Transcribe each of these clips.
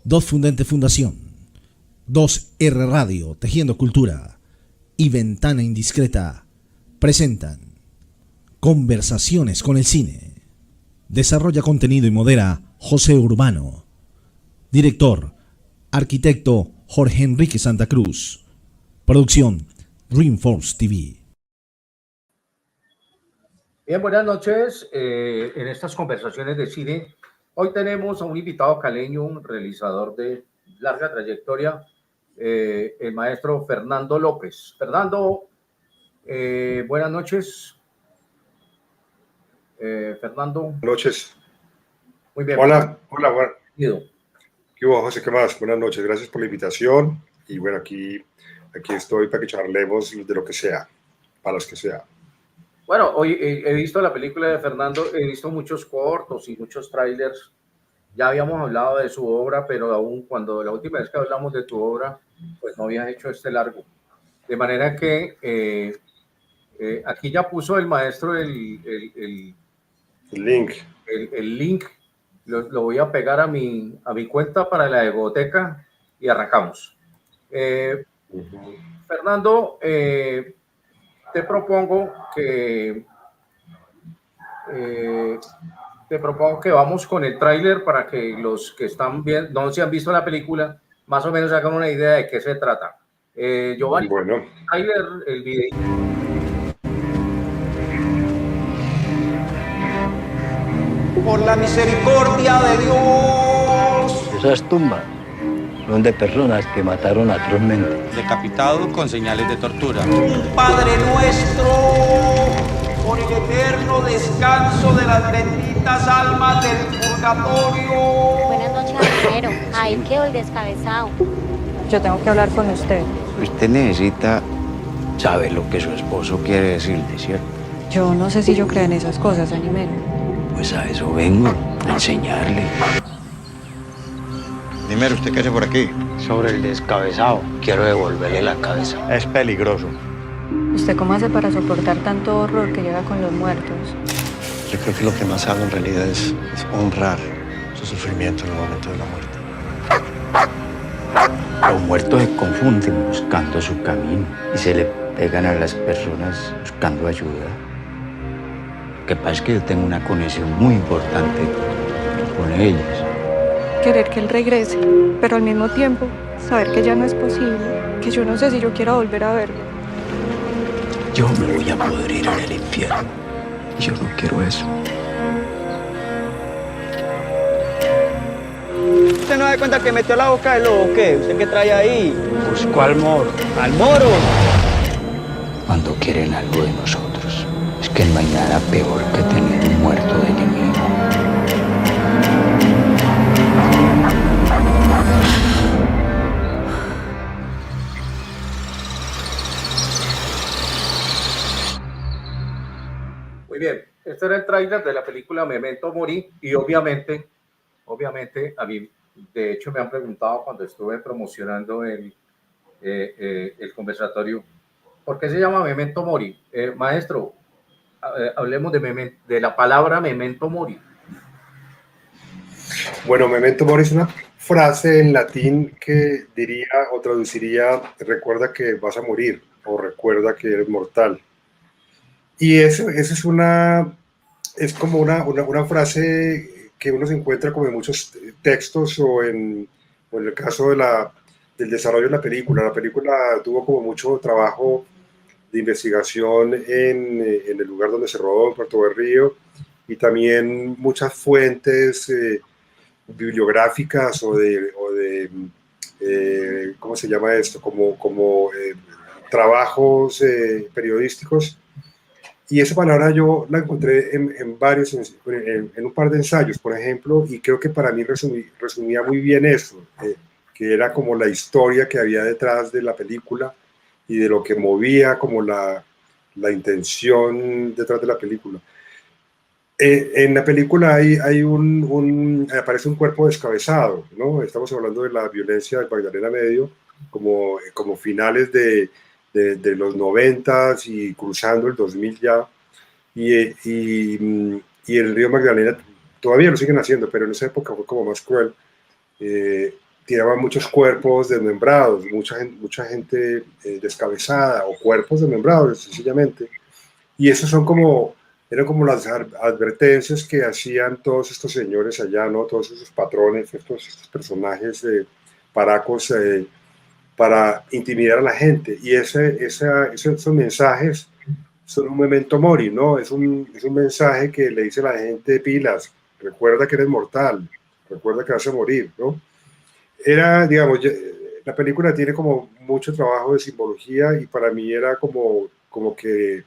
Dos Fundente Fundación, 2R Radio, Tejiendo Cultura y Ventana Indiscreta presentan Conversaciones con el Cine. Desarrolla contenido y modera José Urbano. Director, arquitecto Jorge Enrique Santa Cruz. Producción, Dreamforce TV. Bien, buenas noches. En estas conversaciones de cine, hoy tenemos a un invitado caleño, un realizador de larga trayectoria, el maestro Fernando López. Fernando, buenas noches. Fernando. Buenas noches. Muy bien. Hola. ¿Qué hubo, José? ¿Qué más? Buenas noches, gracias por la invitación. Y bueno, aquí estoy para que charlemos de lo que sea, para los que sea. Bueno, hoy he visto la película de Fernando, he visto muchos cortos y muchos trailers. Ya habíamos hablado de su obra, pero aún cuando la última vez que hablamos de tu obra, pues no habías hecho este largo. De manera que aquí ya puso el maestro el link. El link lo voy a pegar a mi cuenta para la Egoteca y arrancamos. Fernando, te propongo que vamos con el tráiler para que los que están viendo, no se han visto la película, más o menos hagan una idea de qué se trata. Giovanni, bueno. El tráiler, el video. Por la misericordia de Dios. Esas tumbas son de personas que mataron atrozmente. Decapitado con señales de tortura. Un Padre nuestro, por el eterno descanso de las benditas almas del purgatorio. Buenas noches, primero. Ahí quedó el descabezado. Yo tengo que hablar con usted. Usted necesita saber lo que su esposo quiere decirle, ¿cierto? Yo no sé si yo creo en esas cosas, Animero. Pues a eso vengo, a enseñarle. Primero, ¿usted qué hace por aquí? Sobre el descabezado, quiero devolverle la cabeza. Es peligroso. ¿Usted cómo hace para soportar tanto horror que llega con los muertos? Yo creo que lo que más hago en realidad es honrar su sufrimiento en el momento de la muerte. Los muertos se confunden buscando su camino y se le pegan a las personas buscando ayuda. Lo que pasa es que yo tengo una conexión muy importante con ellos. Querer que él regrese, pero al mismo tiempo saber que ya no es posible, que yo no sé si yo quiero volver a verlo. Yo me voy a pudrir en el infierno y yo no quiero eso. ¿Usted no da cuenta que metió la boca del lobo o qué? ¿Usted qué trae ahí? Busco al moro. ¡Al moro! Cuando quieren algo de nosotros, es que no hay nada peor que tener un muerto de enemigo. Muy bien, este era el tráiler de la película Memento Mori y obviamente a mí, de hecho me han preguntado cuando estuve promocionando el conversatorio, ¿por qué se llama Memento Mori? Maestro, hablemos de la palabra Memento Mori. Bueno, Memento Mori es una frase en latín que diría o traduciría recuerda que vas a morir o recuerda que eres mortal. Y eso es como una frase que uno se encuentra como en muchos textos o en el caso del desarrollo de la película. La película tuvo como mucho trabajo de investigación en el lugar donde se rodó, en Puerto Berrío, y también muchas fuentes bibliográficas o de ¿cómo se llama esto? Como trabajos periodísticos. Y esa palabra yo la encontré en un par de ensayos, por ejemplo, y creo que para mí resumía muy bien eso, que era como la historia que había detrás de la película y de lo que movía como la intención detrás de la película. En la película aparece un cuerpo descabezado, ¿no? Estamos hablando de la violencia del Magdalena Medio, como finales de los 90s y cruzando el 2000 ya, y el río Magdalena todavía lo siguen haciendo, pero en esa época fue como más cruel. tiraban muchos cuerpos desmembrados, mucha gente descabezada, o cuerpos desmembrados, sencillamente. Y esos eran como las advertencias que hacían todos estos señores allá, ¿no? Todos esos patrones, estos personajes paracos, para intimidar a la gente. Y esos mensajes son un memento mori, ¿no? Es un mensaje que le dice a la gente: pilas, recuerda que eres mortal, recuerda que vas a morir, ¿no? Era, digamos, la película tiene como mucho trabajo de simbología, y para mí era como que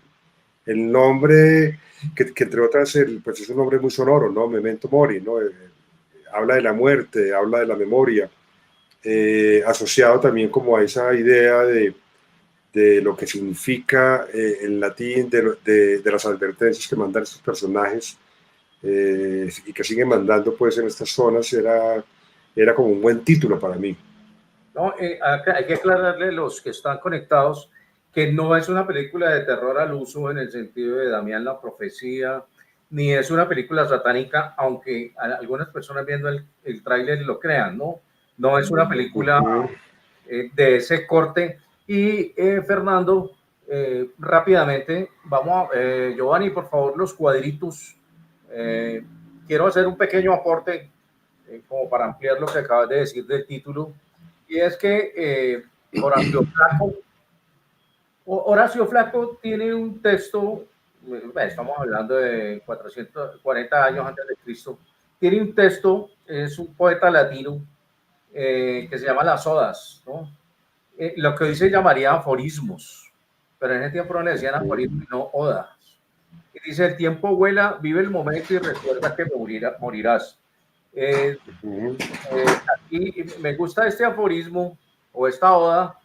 el nombre, que entre otras, pues es un nombre muy sonoro, ¿no? Memento mori, ¿no? Habla de la muerte, habla de la memoria, asociado también como a esa idea de lo que significa en latín, de las advertencias que mandan estos personajes, y que siguen mandando pues en estas zonas. Era como un buen título para mí. No, hay que aclararle a los que están conectados que no es una película de terror al uso en el sentido de Damián la profecía, ni es una película satánica, aunque algunas personas viendo el tráiler lo crean, ¿no? No es una película de ese corte. Y Fernando, rápidamente, vamos a, Giovanni, por favor, los cuadritos. Quiero hacer un pequeño aporte como para ampliar lo que acabas de decir del título, y es que Horacio Flaco tiene un texto, estamos hablando de 440 años antes de Cristo, tiene un texto, es un poeta latino que se llama Las Odas, ¿no? Lo que hoy se llamaría aforismos, pero en ese tiempo no le decían aforismos, no odas. Y dice: el tiempo vuela, vive el momento y recuerda que morirás. Aquí me gusta este aforismo o esta oda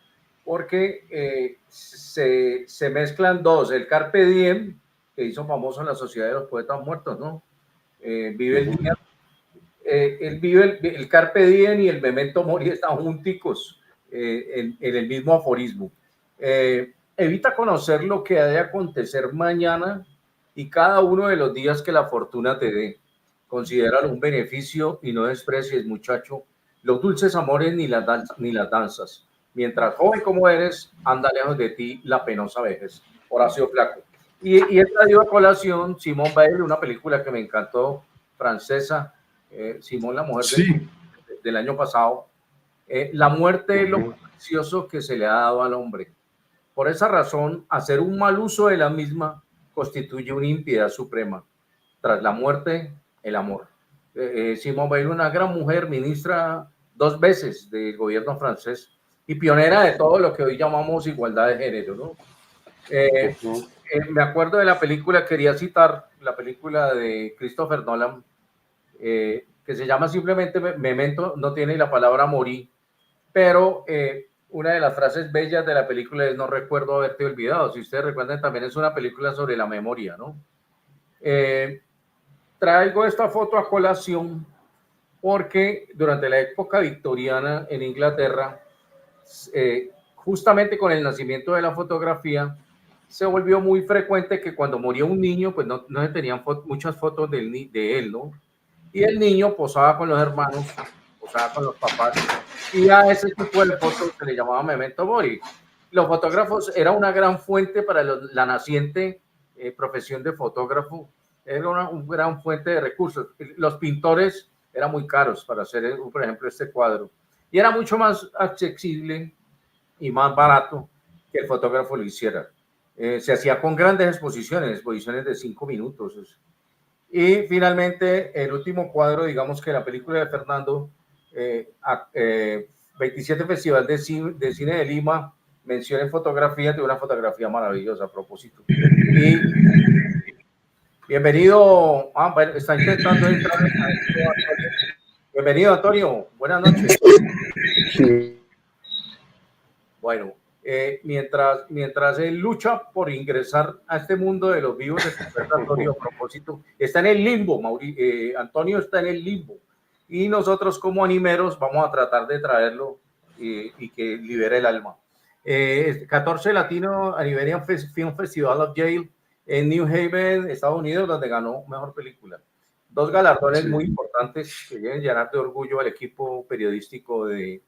porque se mezclan dos: el Carpe Diem, que hizo famoso en la Sociedad de los Poetas Muertos, ¿no? Vive el día, él vive el Carpe Diem, y el Memento Mori están junticos en el mismo aforismo. Evita conocer lo que ha de acontecer mañana y cada uno de los días que la fortuna te dé. Considéralo un beneficio y no desprecies, muchacho, los dulces amores ni las danzas. Mientras joven como eres, anda lejos de ti la penosa vejez. Horacio Flaco. Y he traído a colación Simone Weil, una película que me encantó, francesa, Simone la mujer del año pasado. La muerte es lo precioso que se le ha dado al hombre. Por esa razón, hacer un mal uso de la misma constituye una impiedad suprema. Tras la muerte, el amor. Simone Weil, una gran mujer, ministra 2 veces del gobierno francés y pionera de todo lo que hoy llamamos igualdad de género, ¿no? Me acuerdo de la película, quería citar la película de Christopher Nolan, que se llama simplemente Memento, no tiene la palabra morir, pero una de las frases bellas de la película es: no recuerdo haberte olvidado. Si ustedes recuerdan, también es una película sobre la memoria, ¿no? Traigo esta foto a colación porque durante la época victoriana en Inglaterra, justamente con el nacimiento de la fotografía, se volvió muy frecuente que cuando moría un niño, pues no se tenían muchas fotos de él, ¿no? Y el niño posaba con los hermanos, posaba con los papás, y a ese tipo de fotos se le llamaba Memento Mori. Los fotógrafos era una gran fuente para la naciente profesión de fotógrafo, era una gran fuente de recursos. Los pintores eran muy caros para hacer, por ejemplo, este cuadro, y era mucho más accesible y más barato que el fotógrafo lo hiciera. Se hacía con grandes exposiciones de 5 minutos. Y finalmente, el último cuadro, digamos que la película de Fernando, 27 Festival de Cine de Lima, menciona en fotografía, de una fotografía maravillosa a propósito. Y bienvenido, bueno, está intentando entrar. Bienvenido, Antonio, buenas noches. Bueno, mientras él lucha por ingresar a este mundo de los vivos, Antonio, a propósito, está en el limbo, Antonio está en el limbo, y nosotros como animeros vamos a tratar de traerlo y que libere el alma. 14 Latino Iberian Film Festival of Yale en New Haven, Estados Unidos, donde ganó mejor película. dos galardones Sí. muy importantes que deben llenar de orgullo al equipo periodístico de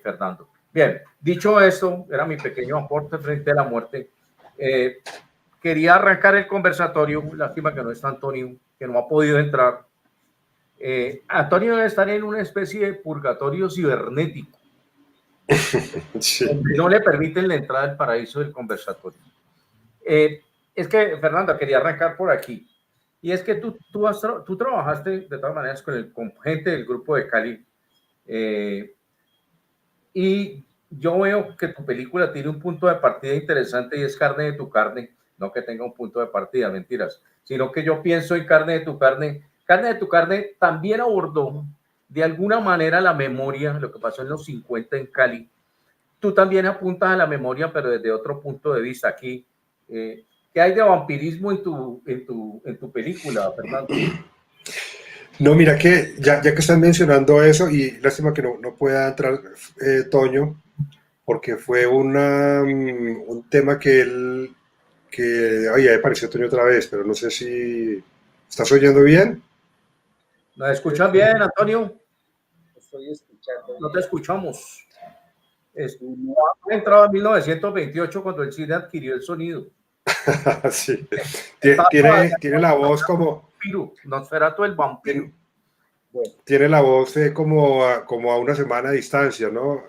Fernando. Bien, dicho esto, era mi pequeño aporte frente a la muerte. Quería arrancar el conversatorio, lástima que no está Antonio, que no ha podido entrar. Antonio debe estar en una especie de purgatorio cibernético, Sí. donde no le permiten la entrada al paraíso del conversatorio. Es que, Fernando, quería arrancar por aquí. Y es que tú trabajaste de todas maneras con gente del grupo de Cali. Y yo veo que tu película tiene un punto de partida interesante y es Carne de tu carne. No que tenga un punto de partida, mentiras. Sino que yo pienso en Carne de tu carne. Carne de tu carne también abordó de alguna manera la memoria, lo que pasó en los 50 en Cali. Tú también apuntas a la memoria, pero desde otro punto de vista aquí. ¿Qué hay de vampirismo en tu película, Fernando? No, mira que ya que están mencionando eso, y lástima que no pueda entrar Toño, porque fue un tema ahí apareció Toño otra vez, pero no sé si estás oyendo bien. ¿Nos escuchan bien, Antonio? Estoy escuchando. No te escuchamos. Ha entrado en 1928 cuando el cine adquirió el sonido. Sí. Tiene la voz como... Nosferatu el vampiro. Tiene la voz como a una semana de distancia, ¿no?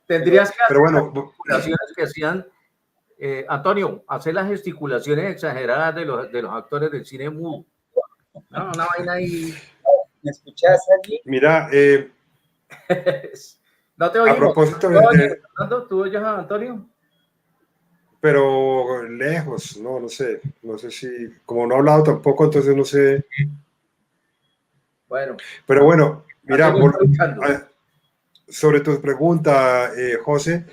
Tendrías que hacer pero bueno, las gesticulaciones que hacían, Antonio, hacer las gesticulaciones exageradas de los actores del cine mudo. No, una vaina ahí. ¿Me escuchás allí? Mira, no te oímos. A propósito Fernando, ¿tú oyes a Antonio? Pero lejos, no sé si, como no he hablado tampoco, entonces no sé. Bueno. Pero bueno, mira, sobre tu pregunta, José,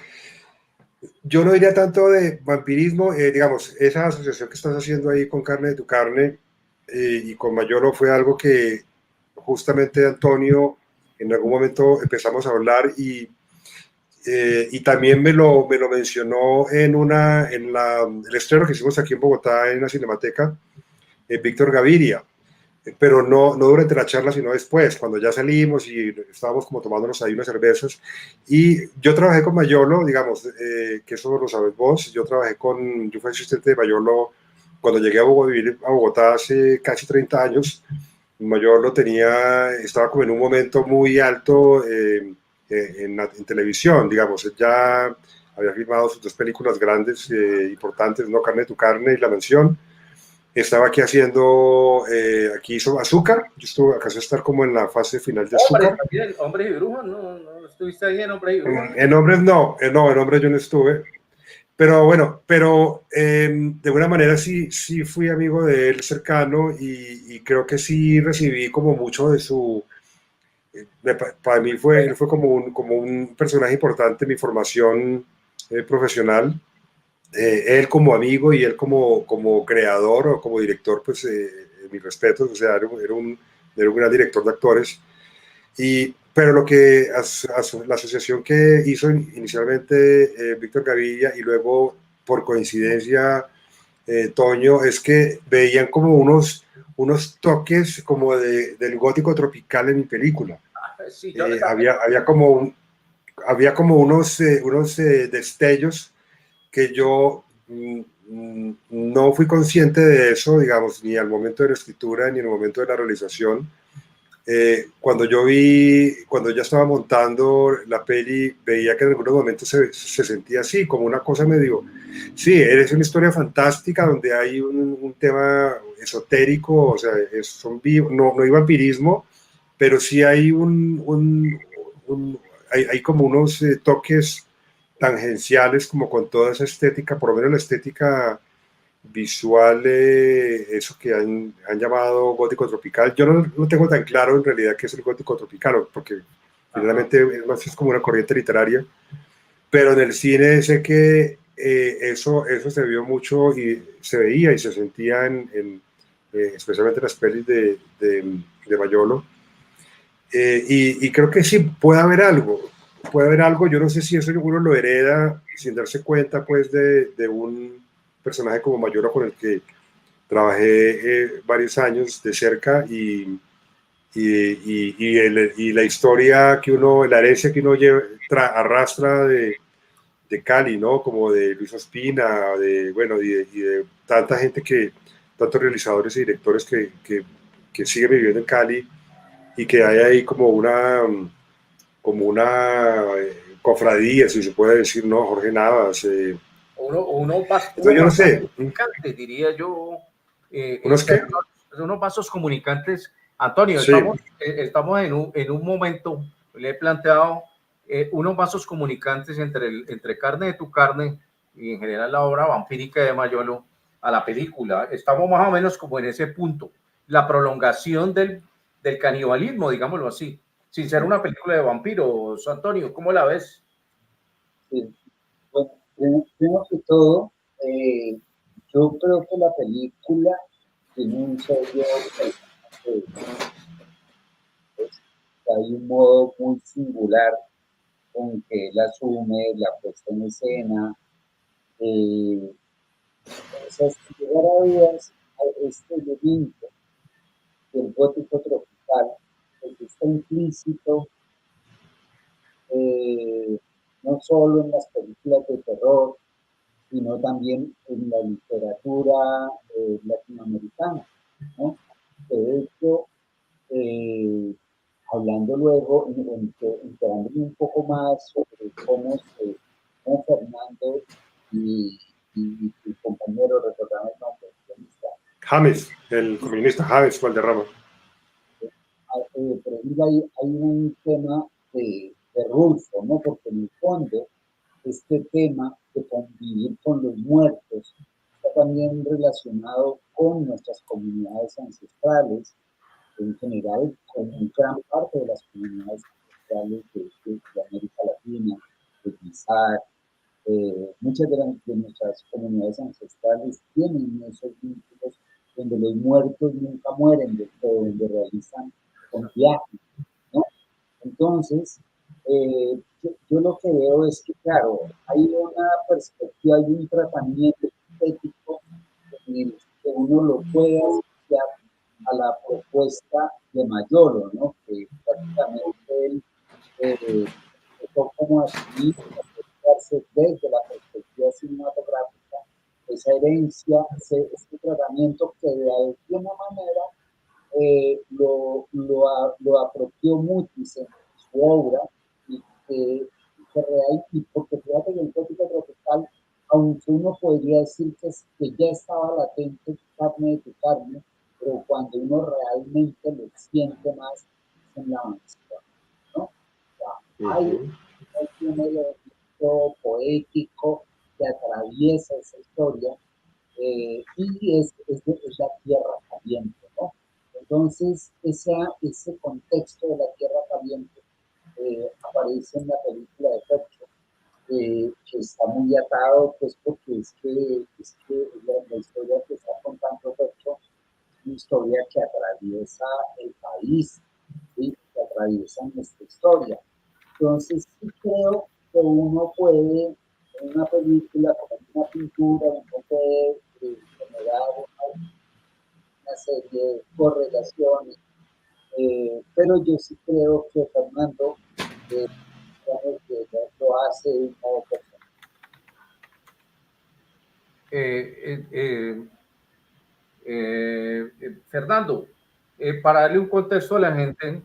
yo no diría tanto de vampirismo, digamos, esa asociación que estás haciendo ahí con Carne de tu carne y con Mayolo fue algo que justamente Antonio en algún momento empezamos a hablar y también me lo mencionó en el estreno que hicimos aquí en Bogotá en la Cinemateca, Víctor Gaviria, pero no durante la charla, sino después, cuando ya salimos y estábamos como tomándonos ahí unas cervezas. Y yo trabajé con Mayolo, digamos, que eso lo sabes vos, yo fui asistente de Mayolo cuando llegué a vivir a Bogotá hace casi 30 años. Mayolo estaba como en un momento muy alto en televisión, digamos. Él ya había filmado sus dos películas grandes, importantes, ¿no? Carne de tu carne y La Mansión. Estaba aquí aquí hizo Azúcar. Yo alcancé a estar como en la fase final de Azúcar. Hombres y Brujas, ¿no estuviste ahí en Hombres y Brujas? En Hombres no, en Hombres yo no estuve. Pero bueno, de alguna manera sí fui amigo de él cercano y creo que sí recibí como mucho de su... Para mí él fue como un personaje importante en mi formación profesional. Él como amigo y él como creador o como director, pues mis respetos, o sea, era un gran director de actores. Pero la asociación que hizo inicialmente Víctor Gaviria y luego por coincidencia Toño, es que veían como unos toques como del gótico tropical en mi película. Sí, había como unos destellos que yo no fui consciente de eso, digamos, ni al momento de la escritura ni en el momento de la realización. Cuando ya estaba montando la peli, veía que en algunos momentos se sentía así, como una cosa medio, sí, es una historia fantástica donde hay un tema esotérico, o sea, no hay vampirismo, pero sí hay hay como unos toques tangenciales como con toda esa estética, por lo menos la estética visual, eso que han llamado gótico tropical. Yo no tengo tan claro en realidad qué es el gótico tropical, porque finalmente es como una corriente literaria, pero en el cine sé que eso se vio mucho y se veía y se sentía especialmente en las pelis de Mayolo, y creo que sí puede haber algo, yo no sé si eso uno lo hereda sin darse cuenta pues de un personaje como Mayolo con el que trabajé varios años de cerca y la historia que uno, la herencia que uno arrastra de Cali, ¿no? Como de Luis Ospina, bueno, y de tanta gente tantos realizadores y directores que siguen viviendo en Cali y que hay ahí como una cofradía, si se puede decir, ¿no? Jorge Navas. Unos yo no sé. comunicantes, diría yo. ¿Unos qué? Unos vasos comunicantes. Antonio, Sí. estamos en un momento, le he planteado unos vasos comunicantes entre Carne de tu carne y en general la obra vampírica de Mayolo a la película. Estamos más o menos como en ese punto. La prolongación del canibalismo, digámoslo así, sin ser una película de vampiros. Antonio, ¿cómo la ves? Sí. Bueno, primero que todo, yo creo que la película tiene un sello, hay un modo muy singular con que él asume la puesta en escena. Sin lugar a dudas, este elemento del gótico tropical, que está implícito no solo en las películas de terror, sino también en la literatura latinoamericana, ¿no? De hecho, hablando luego, enterándome un poco más sobre cómo Fernando y el compañero, recordame el nombre, James, el comunista James Valderrama. Pero mira, hay un tema de Rulfo, ¿no? Porque en el fondo, este tema de convivir con los muertos está también relacionado con nuestras comunidades ancestrales, en general, con gran parte de las comunidades ancestrales de América Latina, de Guisar. Muchas de nuestras comunidades ancestrales tienen esos vínculos donde los muertos nunca mueren, donde realizan un viaje, ¿no? Entonces, yo lo que veo es que, claro, hay una perspectiva, hay un tratamiento estético en el que uno lo puede asociar a la propuesta de Mayolo, ¿no? Que prácticamente él empezó como a asumir, desde la perspectiva cinematográfica, esa herencia, ese tratamiento que de alguna manera lo apropió Mutis en su obra y porque fíjate que el gótico tropical, aunque uno podría decir que ya estaba latente Carne de tu carne, pero cuando uno realmente lo siente más en la mansión, ¿no? O sea, hay un elemento poético que atraviesa esa historia y es la tierra caliente, ¿no? Entonces, ese contexto de la tierra caliente aparece en la película de Fercho, que está muy atado, pues porque es que la historia que está contando Fercho es una historia que atraviesa el país, ¿sí? Que atraviesa nuestra historia. Entonces, sí creo que uno puede, en una película, como en una pintura, uno puede generar una serie de correlaciones, pero yo sí creo que Fernando lo hace de un modo personal. Fernando, para darle un contexto a la gente,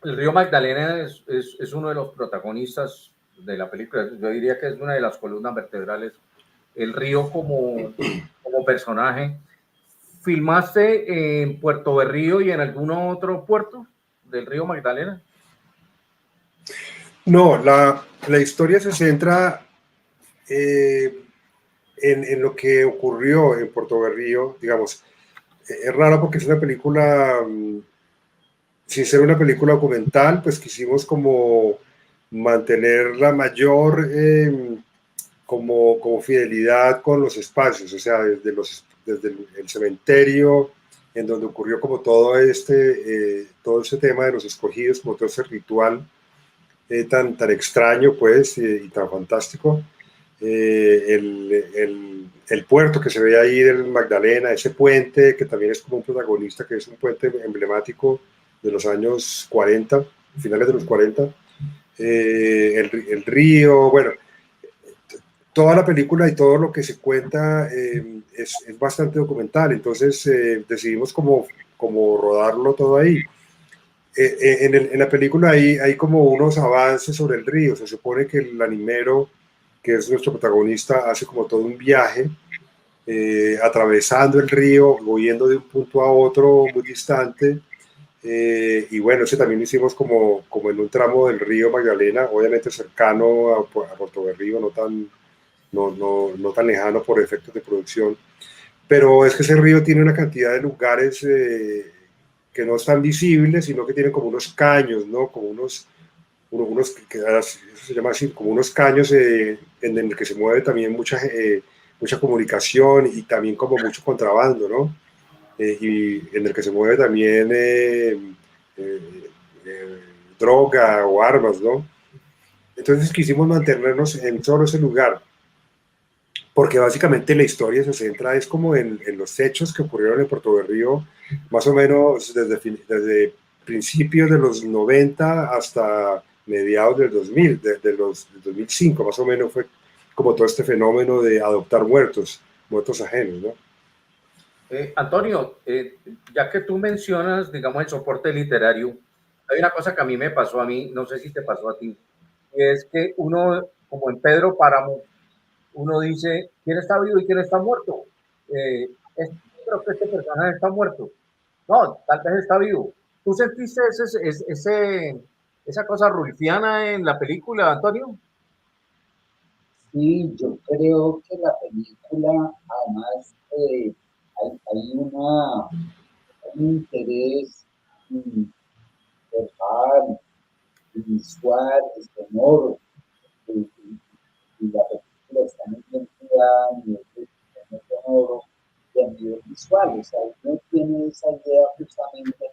el río Magdalena es uno de los protagonistas de la película. Yo diría que es una de las columnas vertebrales. El río como personaje. ¿Filmaste en Puerto Berrío y en algún otro puerto del río Magdalena? No, la historia se centra en lo que ocurrió en Puerto Berrío. Digamos, es raro porque es una película, sin ser una película documental, pues quisimos como mantener la mayor como fidelidad con los espacios, o sea, desde el cementerio, en donde ocurrió como todo ese tema de los escogidos, como todo ese ritual tan extraño, pues, y tan fantástico. el puerto que se ve ahí del Magdalena, ese puente que también es como un protagonista, que es un puente emblemático de los años 40, finales de los 40, el río, bueno, toda la película y todo lo que se cuenta es bastante documental, entonces decidimos como rodarlo todo ahí. En la película hay como unos avances sobre el río, se supone que el animero, que es nuestro protagonista, hace como todo un viaje atravesando el río, yendo de un punto a otro muy distante, y bueno, ese también lo hicimos como en un tramo del río Magdalena, obviamente cercano a Puerto Berrío, no tan lejano por efectos de producción, pero es que ese río tiene una cantidad de lugares que no están visibles, sino que tienen como unos caños, ¿no? Como unos eso se llama así, como unos caños en el que se mueve también mucha comunicación y también como mucho contrabando, ¿no? Y en el que se mueve también droga o armas, ¿no? Entonces quisimos mantenernos en solo ese lugar, porque básicamente la historia se centra es como en los hechos que ocurrieron en Puerto Berrío, más o menos desde principios de los 90 hasta mediados del 2000, del 2005, más o menos fue como todo este fenómeno de adoptar muertos ajenos, ¿no? Antonio, ya que tú mencionas, digamos, el soporte literario, hay una cosa que a mí me pasó a mí, no sé si te pasó a ti, y es que uno, como en Pedro Páramo, uno dice, ¿quién está vivo y quién está muerto? Creo que este personaje está muerto. No, tal vez está vivo. ¿Tú sentiste esa cosa rulfiana en la película, Antonio? Sí, yo creo que la película, además, hay un interés verbal, visual, sonoro, y la película está muy bien cuidada a nivel sonoro y a nivel visual, o sea, uno tiene esa idea justamente,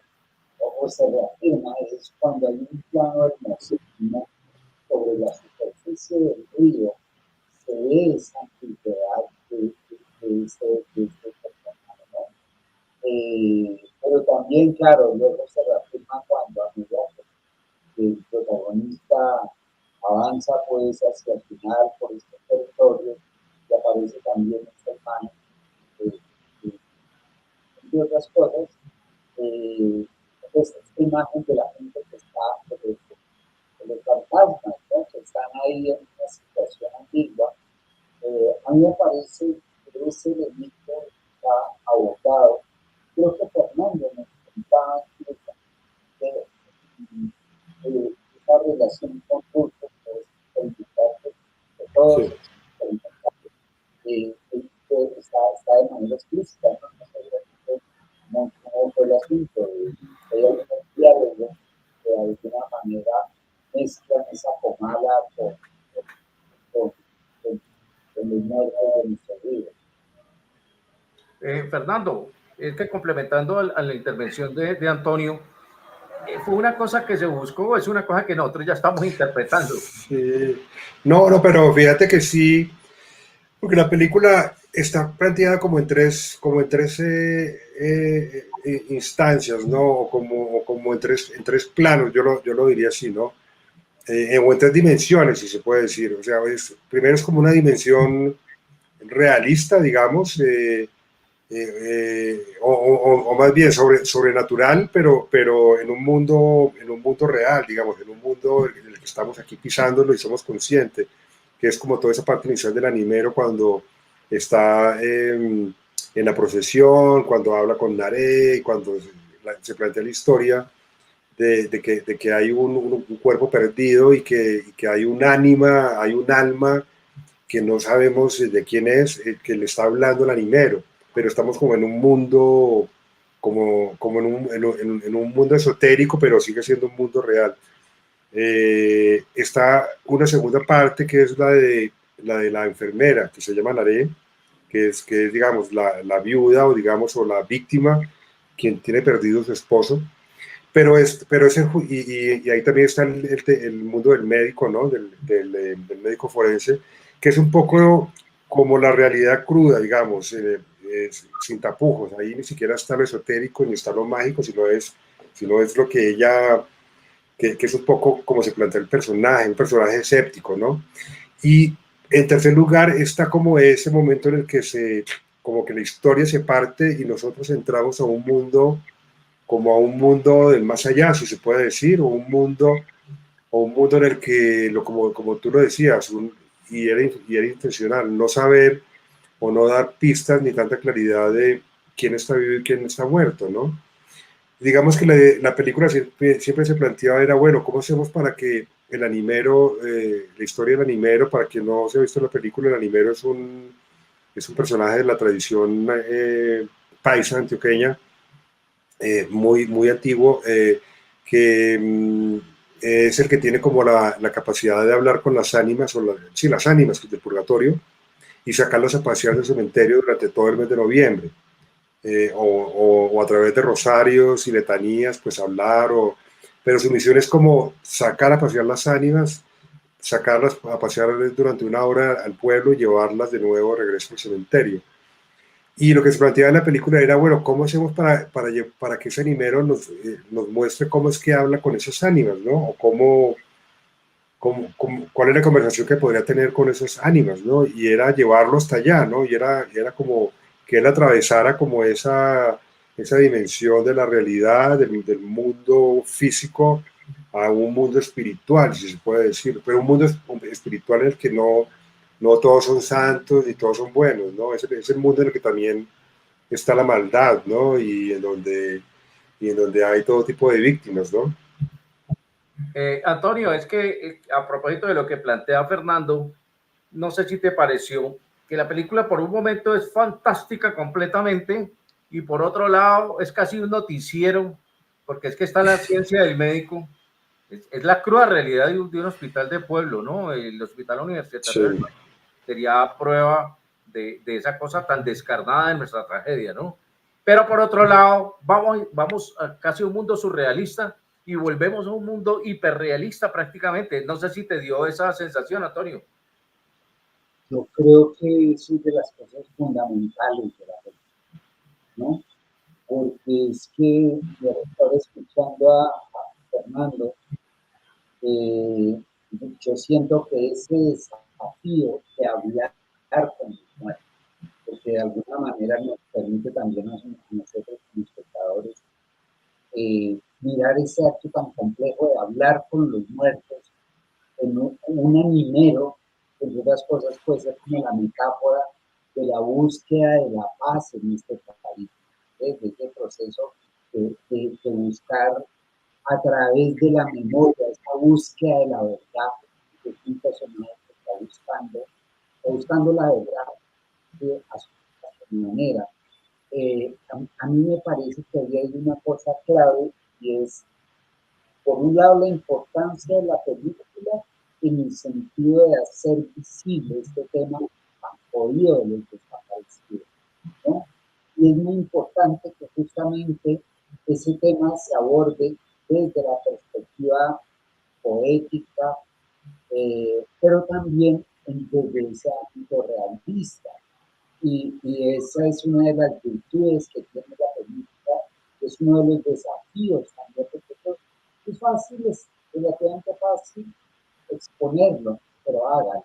o se reafirma, es cuando hay un plano hermosísimo sobre la superficie del río, se ve esa antigüedad de este personaje, ¿no? Pero también, claro, luego se reafirma cuando a medida que el protagonista avanza pues hacia el final por este territorio y aparece también este hermano, entre otras cosas, pues esta imagen de la gente que está, de los fantasmas, ¿no? Que están ahí en una situación ambigua. A mí me parece que ese delito está abordado. Creo que Fernando nos contaba esa relación con Russo, que es el dictador de todos los está de manera explícita, ¿no? Como fue el asunto, hay algún diálogo que de alguna manera mezclan esa pomada con los muertos de nuestra vida. Fernando, es que complementando a la intervención de Antonio, fue una cosa que se buscó, es una cosa que nosotros ya estamos interpretando. Sí. No, pero fíjate que sí, porque la película está planteada como en tres instancias, ¿no? Como en tres planos, yo lo diría así, ¿no? O en tres dimensiones, si se puede decir. O sea, primero es como una dimensión realista, digamos, o más bien sobrenatural, pero en un mundo real, digamos, en un mundo en el que estamos aquí pisándolo y somos conscientes, que es como toda esa parte inicial del animero cuando está en la procesión, cuando habla con Naré, cuando se plantea la historia de que hay un cuerpo perdido y que hay un ánima, hay un alma que no sabemos de quién es, que le está hablando el animero, pero estamos como en un mundo, como en un mundo esotérico, pero sigue siendo un mundo real. Está una segunda parte que es la de la enfermera, que se llama Naré, que es digamos, la viuda o, digamos, o la víctima, quien tiene perdido a su esposo. Pero y ahí también está el mundo del médico, ¿no? Del médico forense, que es un poco como la realidad cruda, digamos, sin tapujos. Ahí ni siquiera está lo esotérico ni está lo mágico, sino es lo que ella, que es un poco como se plantea el personaje, un personaje escéptico, ¿no? Y en tercer lugar está como ese momento en el que como que la historia se parte y nosotros entramos a un mundo, como a un mundo del más allá, si se puede decir, o un mundo en el que, como tú lo decías, y era intencional, no saber o no dar pistas ni tanta claridad de quién está vivo y quién está muerto, ¿no? Digamos que la película siempre se planteaba, era, bueno, ¿cómo hacemos para que el animero, la historia del animero, para quien no se ha visto la película, el animero es un personaje de la tradición paisa antioqueña, muy antiguo, que es el que tiene como la capacidad de hablar con las ánimas, sí, las ánimas del purgatorio, y sacarlas a pasear del cementerio durante todo el mes de noviembre. O a través de rosarios y letanías, pues hablar, pero su misión es como sacar a pasear las ánimas, sacarlas a pasear durante una hora al pueblo y llevarlas de nuevo de regreso al cementerio. Y lo que se planteaba en la película era, bueno, ¿cómo hacemos para que ese animero nos muestre cómo es que habla con esas ánimas, ¿no? O cuál es la conversación que podría tener con esas ánimas, ¿no? Y era llevarlo hasta allá, ¿no? Y era como que él atravesara como esa dimensión de la realidad, del mundo físico, a un mundo espiritual, si se puede decir, pero un mundo espiritual en el que no todos son santos y todos son buenos, ¿no? Es el mundo en el que también está la maldad, ¿no? Y en donde hay todo tipo de víctimas, ¿no? Antonio, es que a propósito de lo que plantea Fernando, no sé si te pareció que la película por un momento es fantástica completamente y por otro lado es casi un noticiero, porque es que está la ciencia del médico, es la cruda realidad de un hospital de pueblo, ¿no? El hospital universitario Sí. sería prueba de esa cosa tan descarnada de nuestra tragedia, ¿no? Pero por otro lado, vamos a casi un mundo surrealista y volvemos a un mundo hiperrealista prácticamente. No sé si te dio esa sensación, Antonio. Yo creo que eso es de las cosas fundamentales de la película, ¿no? Porque es que yo estaba escuchando a Fernando, yo siento que ese desafío de hablar con los muertos, porque de alguna manera nos permite también a nosotros como espectadores mirar ese acto tan complejo de hablar con los muertos en un animero, entre otras cosas, puede ser como la metáfora de la búsqueda de la paz en este país, desde ese proceso de buscar a través de la memoria, esa búsqueda de la verdad, que es un personaje que está buscando la verdad a su manera. A mí me parece que ahí hay una cosa clave y es, por un lado, la importancia de la película en el sentido de hacer visible este tema tan jodido de los desaparecidos, ¿no? Y es muy importante que justamente ese tema se aborde desde la perspectiva poética, pero también desde ese ámbito realista. Y esa es una de las virtudes que tiene la película, es uno de los desafíos también, porque es fácil, es relativamente fácil exponerlo, pero hágalo.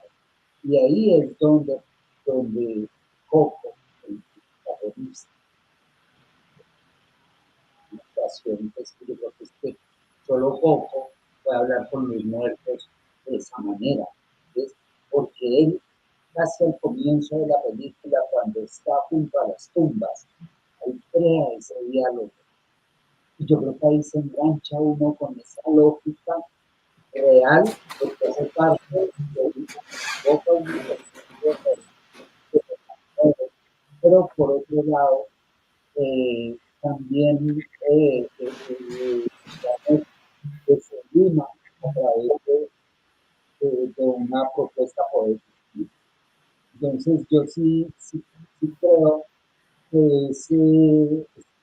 Y ahí es donde Coco, el protagonista, la situación es que yo creo que es que solo Coco puede hablar con los muertos de esa manera, ¿ves? Porque él, casi al comienzo de la película, cuando está junto a las tumbas, él crea ese diálogo. Y yo creo que ahí se engancha uno con esa lógica real, porque hace parte de Coco pero por otro lado, también que se anima a través de una propuesta poética. Entonces yo sí creo que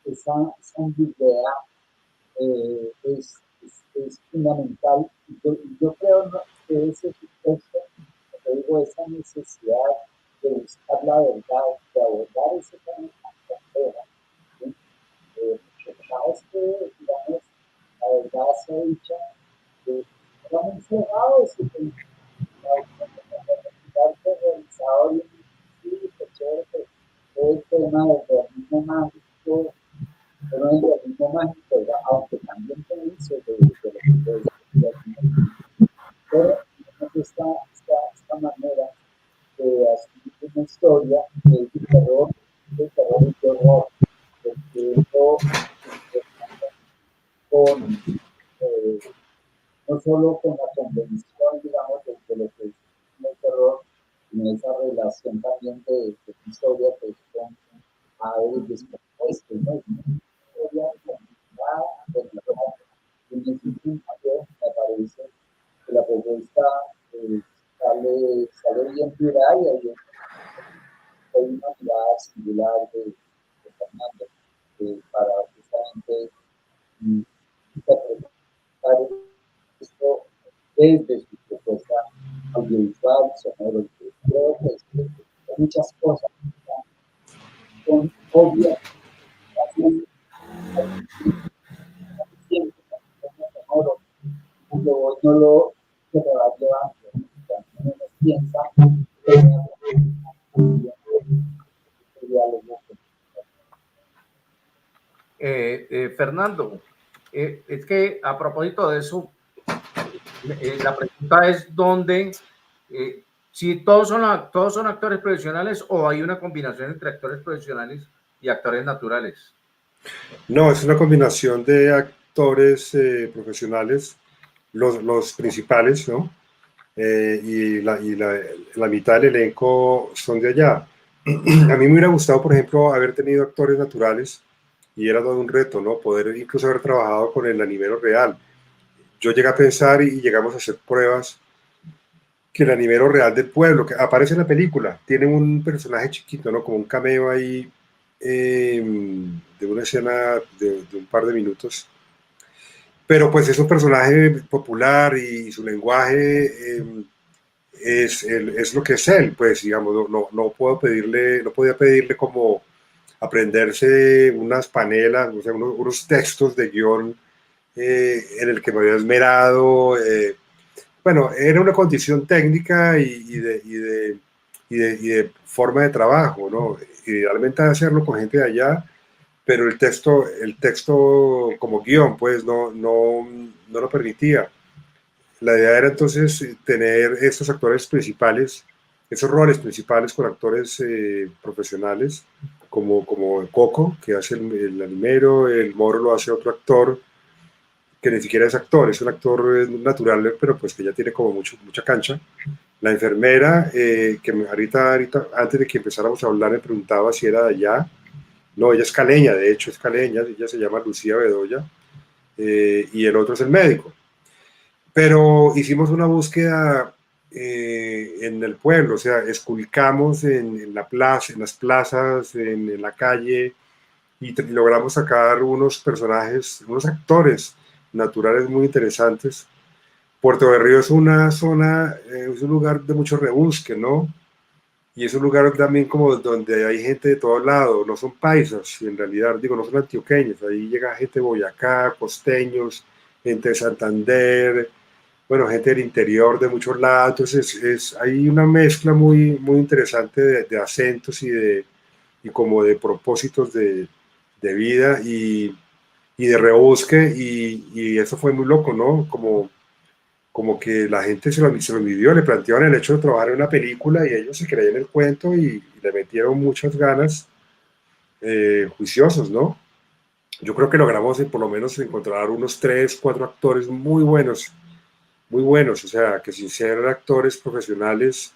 esa ambigüedad es fundamental. Yo creo que ese texto te digo, esa necesidad de buscar la verdad, de abordar ese tema tan complejo, ¿sí? Porque cada vez que, digamos, la verdad se ha dicho, era muy cerrado ese tema. Realizado y sí, qué chévere, todo el tema del realismo mágico, pero el realismo mágico, aunque también te dice de lo que puedes decir, pero tenemos esta manera de hacer una historia de terror, de terror y de horror, porque esto con, no solo con la convención, digamos, de lo que es el terror, sino esa relación también de historia que es con aves descompuestos, ¿no? Es una historia complicada, en ese sentido me parece que la propuesta sale bien tirada y hay una mirada singular de Fernando para justamente interpretar esto desde su propuesta audiovisual, sonoro. Creo que hay muchas cosas que son obvias, siempre sonoro, cuando no lo se me va llevando, uno piensa Fernando, es que a propósito de eso, la pregunta es dónde, si todos son actores profesionales o hay una combinación entre actores profesionales y actores naturales. No, es una combinación de actores profesionales, los principales, ¿no? Y la mitad del elenco son de allá. A mí me hubiera gustado, por ejemplo, haber tenido actores naturales y era todo un reto, ¿no? Poder incluso haber trabajado con el animero real. Yo llegué a pensar y llegamos a hacer pruebas que el animero real del pueblo, que aparece en la película, tiene un personaje chiquito, ¿no? Como un cameo ahí de una escena de un par de minutos. Pero pues es un personaje popular y su lenguaje es lo que es él, pues digamos, no puedo pedirle, no podía pedirle como aprenderse unas panelas, o sea, unos textos de guión en el que me había esmerado. Bueno, era una condición técnica y de forma de trabajo, ¿no? Idealmente hacerlo con gente de allá, pero el texto como guión, pues no lo permitía. La idea era entonces tener estos actores principales, esos roles principales con actores profesionales, como Coco, que hace el animero, el Moro lo hace otro actor, que ni siquiera es actor, es un actor natural, pero pues que ya tiene como mucha cancha. La enfermera, que ahorita, antes de que empezáramos a hablar, me preguntaba si era de allá. No, ella es caleña, de hecho es caleña, ella se llama Lucía Bedoya, y el otro es el médico. Pero hicimos una búsqueda en el pueblo, o sea, esculcamos en la plaza, en las plazas, en la calle, y logramos sacar unos personajes, unos actores naturales muy interesantes. Puerto Berrío es una zona, es un lugar de mucho rebusque, ¿no? Y es un lugar también como donde hay gente de todo lado, no son paisas, en realidad, digo, no son antioqueños, ahí llega gente de Boyacá, costeños, gente de Santander, bueno, gente del interior de muchos lados, entonces hay una mezcla muy interesante de acentos y como de propósitos de vida y de rebusque, y eso fue muy loco, ¿no? Como que la gente se lo vivió, le plantearon el hecho de trabajar en una película y ellos se creían el cuento y le metieron muchas ganas, juiciosos, ¿no? Yo creo que logramos por lo menos encontrar unos 3, 4 actores muy buenos, o sea, que sin ser actores profesionales,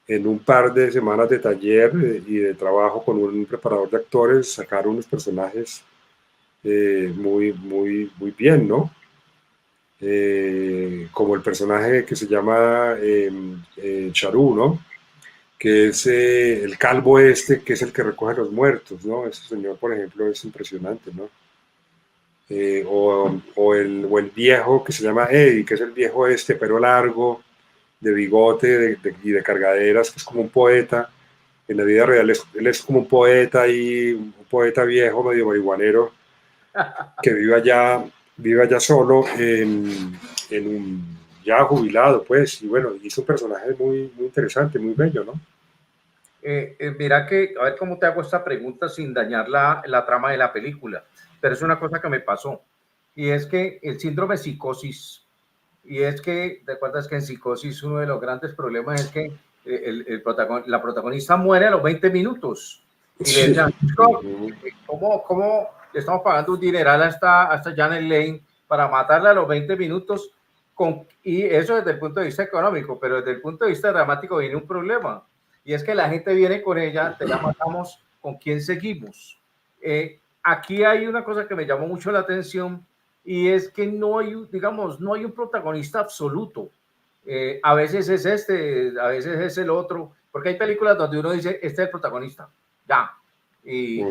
en un par de semanas de taller y de trabajo con un preparador de actores, sacaron unos personajes muy bien, ¿no? Como el personaje que se llama Charú, ¿no? Que es el calvo este, que es el que recoge los muertos, ¿no? Ese señor, por ejemplo, es impresionante, ¿no? O el viejo que se llama Eddie, que es el viejo este, pero largo, de bigote y de cargaderas, que es como un poeta. En la vida real él es como un poeta un poeta viejo, medio marihuanero, que vive allá solo, ya jubilado, pues, y bueno, hizo un personaje muy, muy interesante, muy bello, ¿no? Mira que, a ver cómo te hago esta pregunta sin dañar la trama de la película, pero es una cosa que me pasó, y es que el síndrome de psicosis, y es que, ¿te acuerdas que en psicosis uno de los grandes problemas es que la protagonista muere a los 20 minutos? Y le decían, ¿cómo le estamos pagando un dineral hasta Janet Leigh para matarla a los 20 minutos? Y eso desde el punto de vista económico, pero desde el punto de vista dramático viene un problema. Y es que la gente viene con ella, te la matamos, ¿con quién seguimos? Aquí hay una cosa que me llamó mucho la atención, y es que no hay un protagonista absoluto. A veces es a veces es el otro, porque hay películas donde uno dice, este es el protagonista, ya, y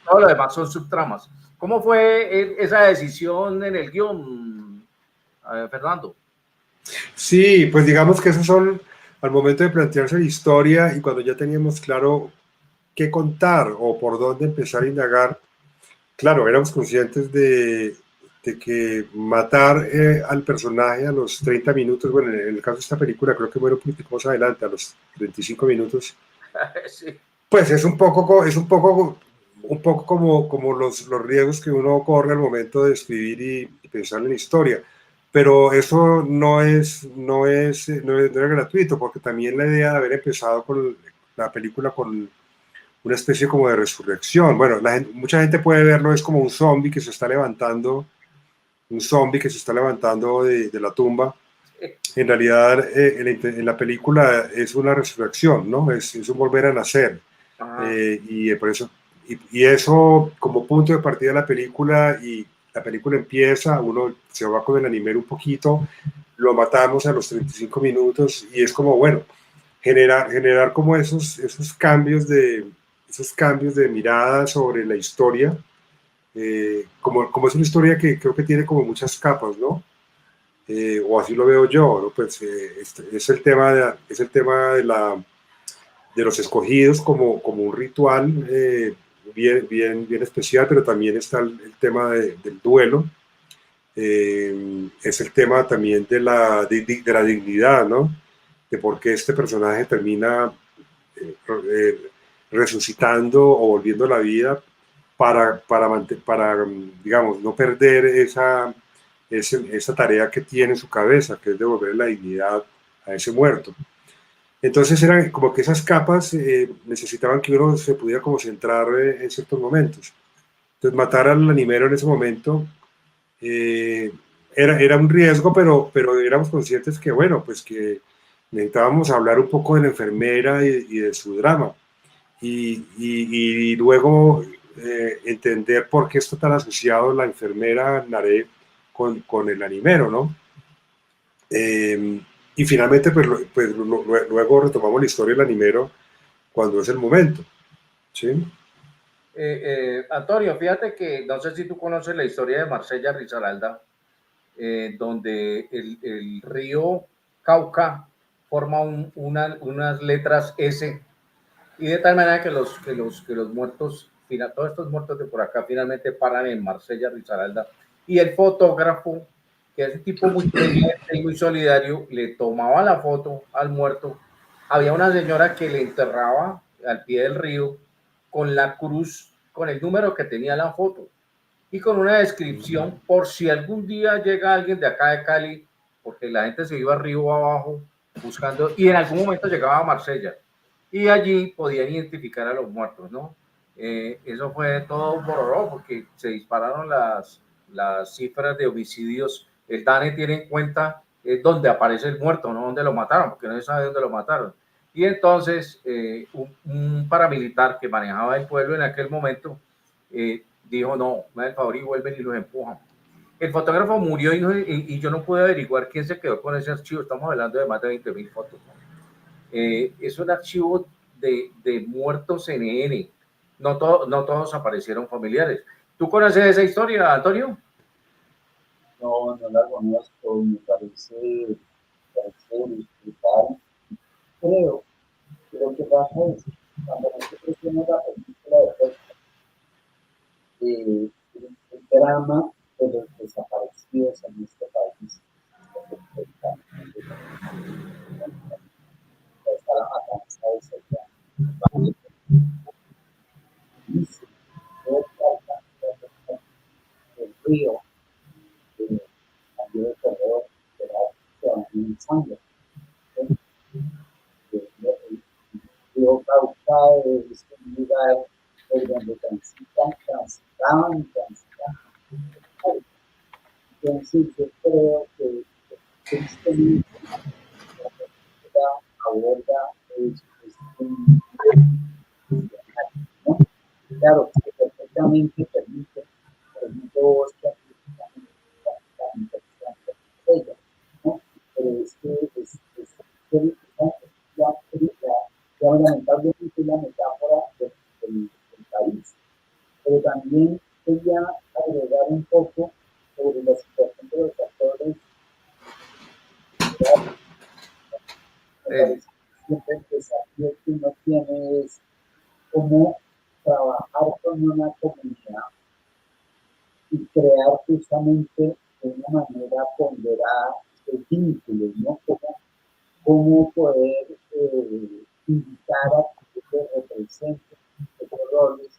todo lo demás son subtramas. ¿Cómo fue esa decisión en el guión, Fernando? Sí, pues digamos que esos son al momento de plantearse la historia y cuando ya teníamos claro qué contar o por dónde empezar a indagar. Claro, éramos conscientes de que matar al personaje a los 30 minutos, bueno, en el caso de esta película creo que muere un poquito más adelante, a los 35 minutos, sí. Pues es un poco como los riesgos que uno corre al momento de escribir y pensar en la historia. Pero eso no era gratuito, porque también la idea de haber empezado con la película con una especie como de resurrección. Bueno, mucha gente puede verlo, es como un zombie que se está levantando, de la tumba. En realidad, en la película es una resurrección, ¿no? Es un volver a nacer. Y eso como punto de partida de la película, y la película empieza, uno se va con el animero un poquito, lo matamos a los 35 minutos y es como, bueno, generar como esos cambios de mirada sobre la historia, como es una historia que creo que tiene como muchas capas, ¿no? O así lo veo yo, ¿no? Pues es el tema de los escogidos como un ritual bien especial, pero también está el tema del duelo, es el tema también de la dignidad, ¿no? De por qué este personaje termina resucitando o volviendo a la vida para digamos, no perder esa tarea que tiene en su cabeza, que es devolver la dignidad a ese muerto. Entonces eran como que esas capas necesitaban que uno se pudiera como centrar en ciertos momentos. Entonces matar al animero en ese momento era un riesgo, pero éramos conscientes que, bueno, pues que necesitábamos hablar un poco de la enfermera y de su drama. Y luego entender por qué está tan asociado la enfermera Naré con el animero, ¿no? Y finalmente, pues luego retomamos la historia del animero cuando es el momento, ¿sí? Antonio, fíjate que no sé si tú conoces la historia de Marsella Risaralda, donde el río Cauca forma unas letras S, y de tal manera que los muertos, todos estos muertos de por acá finalmente paran en Marsella Risaralda, y el fotógrafo, que es un tipo muy inteligente y muy solidario, le tomaba la foto al muerto. Había una señora que le enterraba al pie del río con la cruz, con el número que tenía la foto y con una descripción por si algún día llega alguien de acá de Cali, porque la gente se iba arriba o abajo buscando, y en algún momento llegaba a Marsella y allí podían identificar a los muertos, ¿no? Eso fue todo un bororó, porque se dispararon las cifras de homicidios. El DANE tiene en cuenta dónde aparece el muerto, no dónde lo mataron, porque no se sabe dónde lo mataron. Y entonces un paramilitar que manejaba el pueblo en aquel momento dijo, no, me da el favor y vuelven y los empujan. El fotógrafo murió y yo no pude averiguar quién se quedó con ese archivo. Estamos hablando de más de 20,000 fotos. Es un archivo de muertos NN. No todos aparecieron familiares. ¿Tú conoces esa historia, Antonio? No la conozco, me parece parece brutal. Creo que lo que pasa es que cuando nosotros vemos la película de Pesca, el drama de los desaparecidos en este país, está la matanza de Ceilán. Dice el río, cambió de color, se va en sangre. El río Cauca es un lugar donde transitaban. Entonces yo creo que este libro aborda ¿no? Claro, que perfectamente permite, por ejemplo, la interpretación de ella, ¿no? Pero es que lamentablemente la metáfora del país, pero también quería agregar un poco sobre la situación de los actores. Siempre el desafío que uno tiene es cómo trabajar con una comunidad y crear justamente de una manera ponderada el vínculo, ¿no? Cómo poder invitar a que se representen esos roles,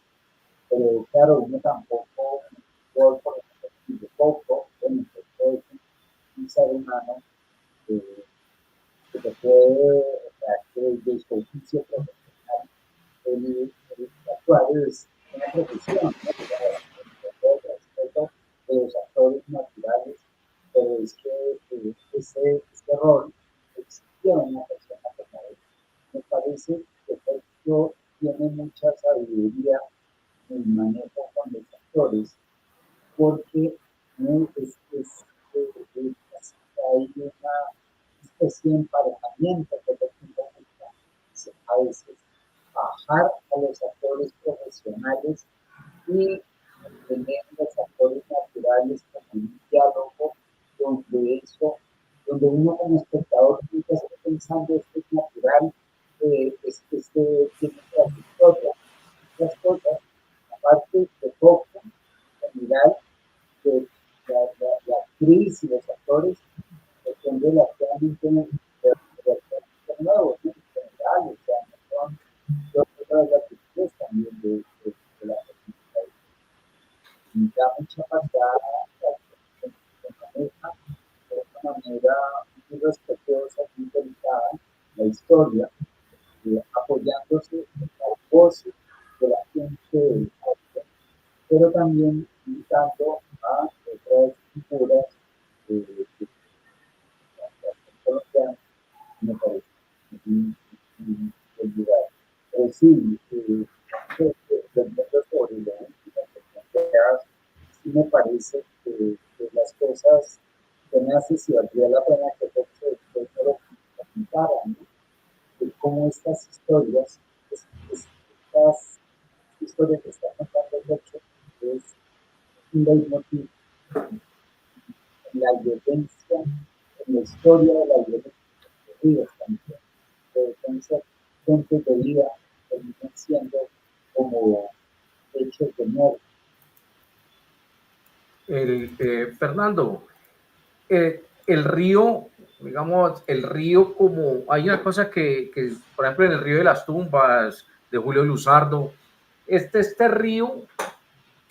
pero claro, uno tampoco, por ejemplo, poco, bueno, pues, un ser humano que se puede, o sea, que de su oficio profesional, el actuar es una profesión, ¿no? El respeto de los actores naturales, pero es que ese rol existió en una persona como él. Me parece que Sergio tiene mucha sabiduría en el manejo con los actores, porque ¿no? Hay una especie de emparejamiento que a veces bajar a los actores profesionales y tener los actores naturales como un diálogo donde uno como espectador nunca está pensando esto es natural, tiene otras cosas, aparte de poco, en general, que la actriz y los actores son relativamente nuevos, ¿no? En general, o sea, no son las actrices también de la película. Y da mucha pasada se maneja de una manera muy respetuosa, muy delicada, la historia, apoyándose en las voces de la gente del arte, pero también invitando a otras figuras colombianas, me parece, en el lugar. Pero sí, sobre sí me parece que las cosas que me hace si valdría la pena que se lo comentaran, ¿no? De cómo estas historias, estas historias que está contando el hecho, es un leitmotiv en la violencia, en la historia de la violencia de vidas también. Entonces, fuentes de vida terminan siendo como hechos de muerte. Fernando, el río, digamos, el río como, hay una cosa que, por ejemplo, en el río de las tumbas de Julio Luzardo, este río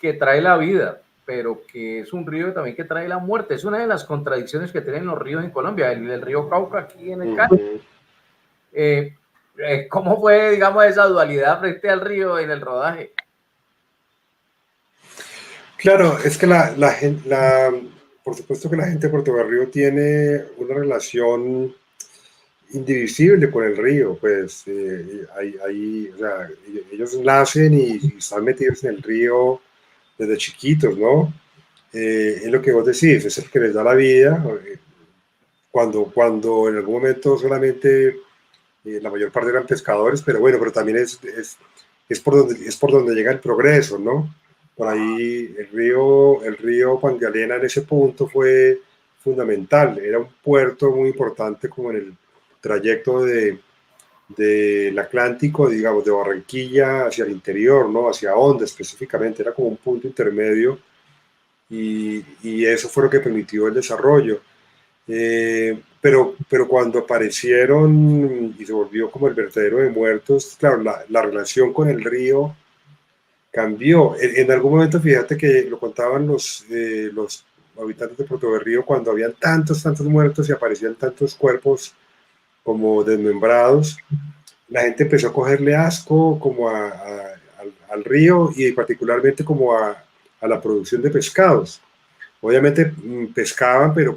que trae la vida, pero que es un río también que trae la muerte. Es una de las contradicciones que tienen los ríos en Colombia, el río Cauca aquí en el Cali. ¿Cómo fue, digamos, esa dualidad frente al río en el rodaje? Claro, es que por supuesto que la gente de Puerto Berrío tiene una relación indivisible con el río, pues o sea, ellos nacen y están metidos en el río desde chiquitos, ¿no? Es lo que vos decís, es el que les da la vida, cuando en algún momento solamente la mayor parte eran pescadores, pero bueno, pero también es por donde llega el progreso, ¿no? Por ahí el río Magdalena en ese punto fue fundamental, era un puerto muy importante como en el trayecto del Atlántico, digamos, de Barranquilla hacia el interior, ¿no? Hacia Honda específicamente, era como un punto intermedio y eso fue lo que permitió el desarrollo. Pero cuando aparecieron y se volvió como el vertedero de muertos, claro, la relación con el río cambió. En algún momento, fíjate que lo contaban los habitantes de Puerto Berrío, cuando habían tantos muertos y aparecían tantos cuerpos como desmembrados, la gente empezó a cogerle asco como al río y particularmente como a la producción de pescados. Obviamente pescaban, pero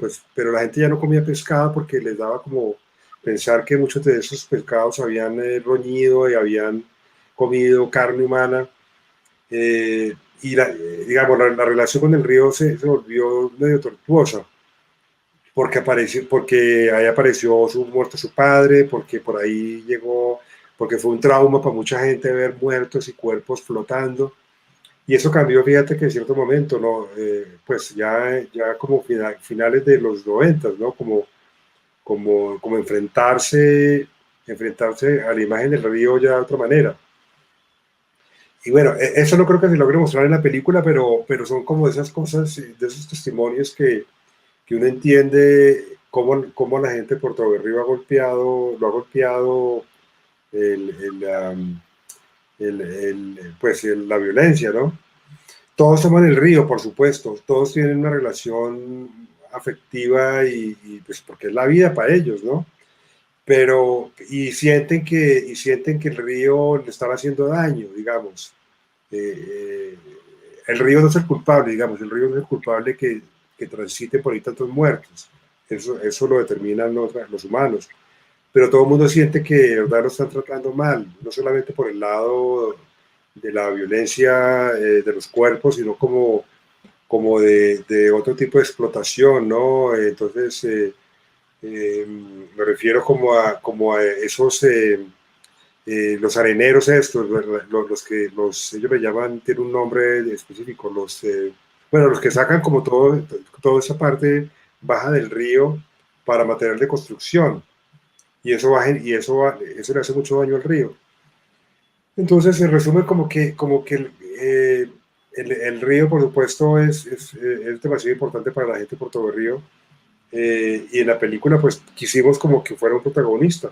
la gente ya no comía pescado porque les daba como pensar que muchos de esos pescados habían roñido y habían comido carne humana. Digamos, la relación con el río se volvió medio tortuosa porque ahí apareció muerto su padre, porque por ahí llegó, porque fue un trauma para mucha gente ver muertos y cuerpos flotando. Y eso cambió, fíjate que en cierto momento, ¿no? Pues ya como finales de los 90, ¿no? Como enfrentarse a la imagen del río ya de otra manera. Y bueno, eso no creo que se logre mostrar en la película, pero son como esas cosas, de esos testimonios que uno entiende cómo la gente de Puerto Berrío lo ha golpeado la violencia, ¿no? Todos toman el río, por supuesto, todos tienen una relación afectiva y pues porque es la vida para ellos, ¿no? Pero, y sienten que el río le estaba haciendo daño, digamos. El río no es el culpable, digamos, el río no es el culpable que transiten por ahí tantos muertos. Eso lo determinan los humanos. Pero todo el mundo siente que de verdad lo están tratando mal, no solamente por el lado de la violencia de los cuerpos, sino como de otro tipo de explotación, ¿no? Entonces, me refiero como a esos, los areneros estos, ellos me llaman, tiene un nombre específico, los que sacan como toda esa parte baja del río para material de construcción. Y eso le hace mucho daño al río. Entonces se resume como que el río, por supuesto, es demasiado importante para la gente de Puerto Berrío. Y en la película, pues, quisimos como que fuera un protagonista.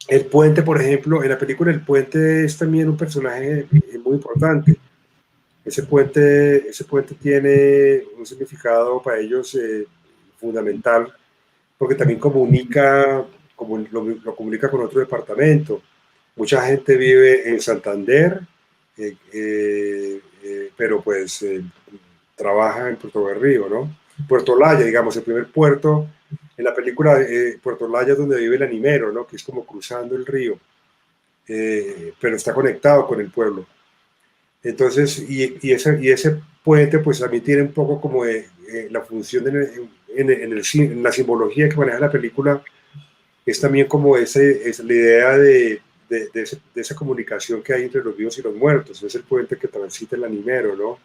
El puente, por ejemplo, en la película el puente es también un personaje muy importante. Ese puente tiene un significado para ellos fundamental, porque también lo comunica con otro departamento. Mucha gente vive en Santander, pero pues trabaja en Puerto Berrío, ¿no? Puerto Olaya, digamos, el primer puerto en la película, Puerto Olaya es donde vive el animero, ¿no? Que es como cruzando el río, pero está conectado con el pueblo. Entonces, y ese puente pues también tiene un poco como la función en la simbología que maneja la película, es también como es la idea de esa comunicación que hay entre los vivos y los muertos. Es el puente que transita el animero, ¿no?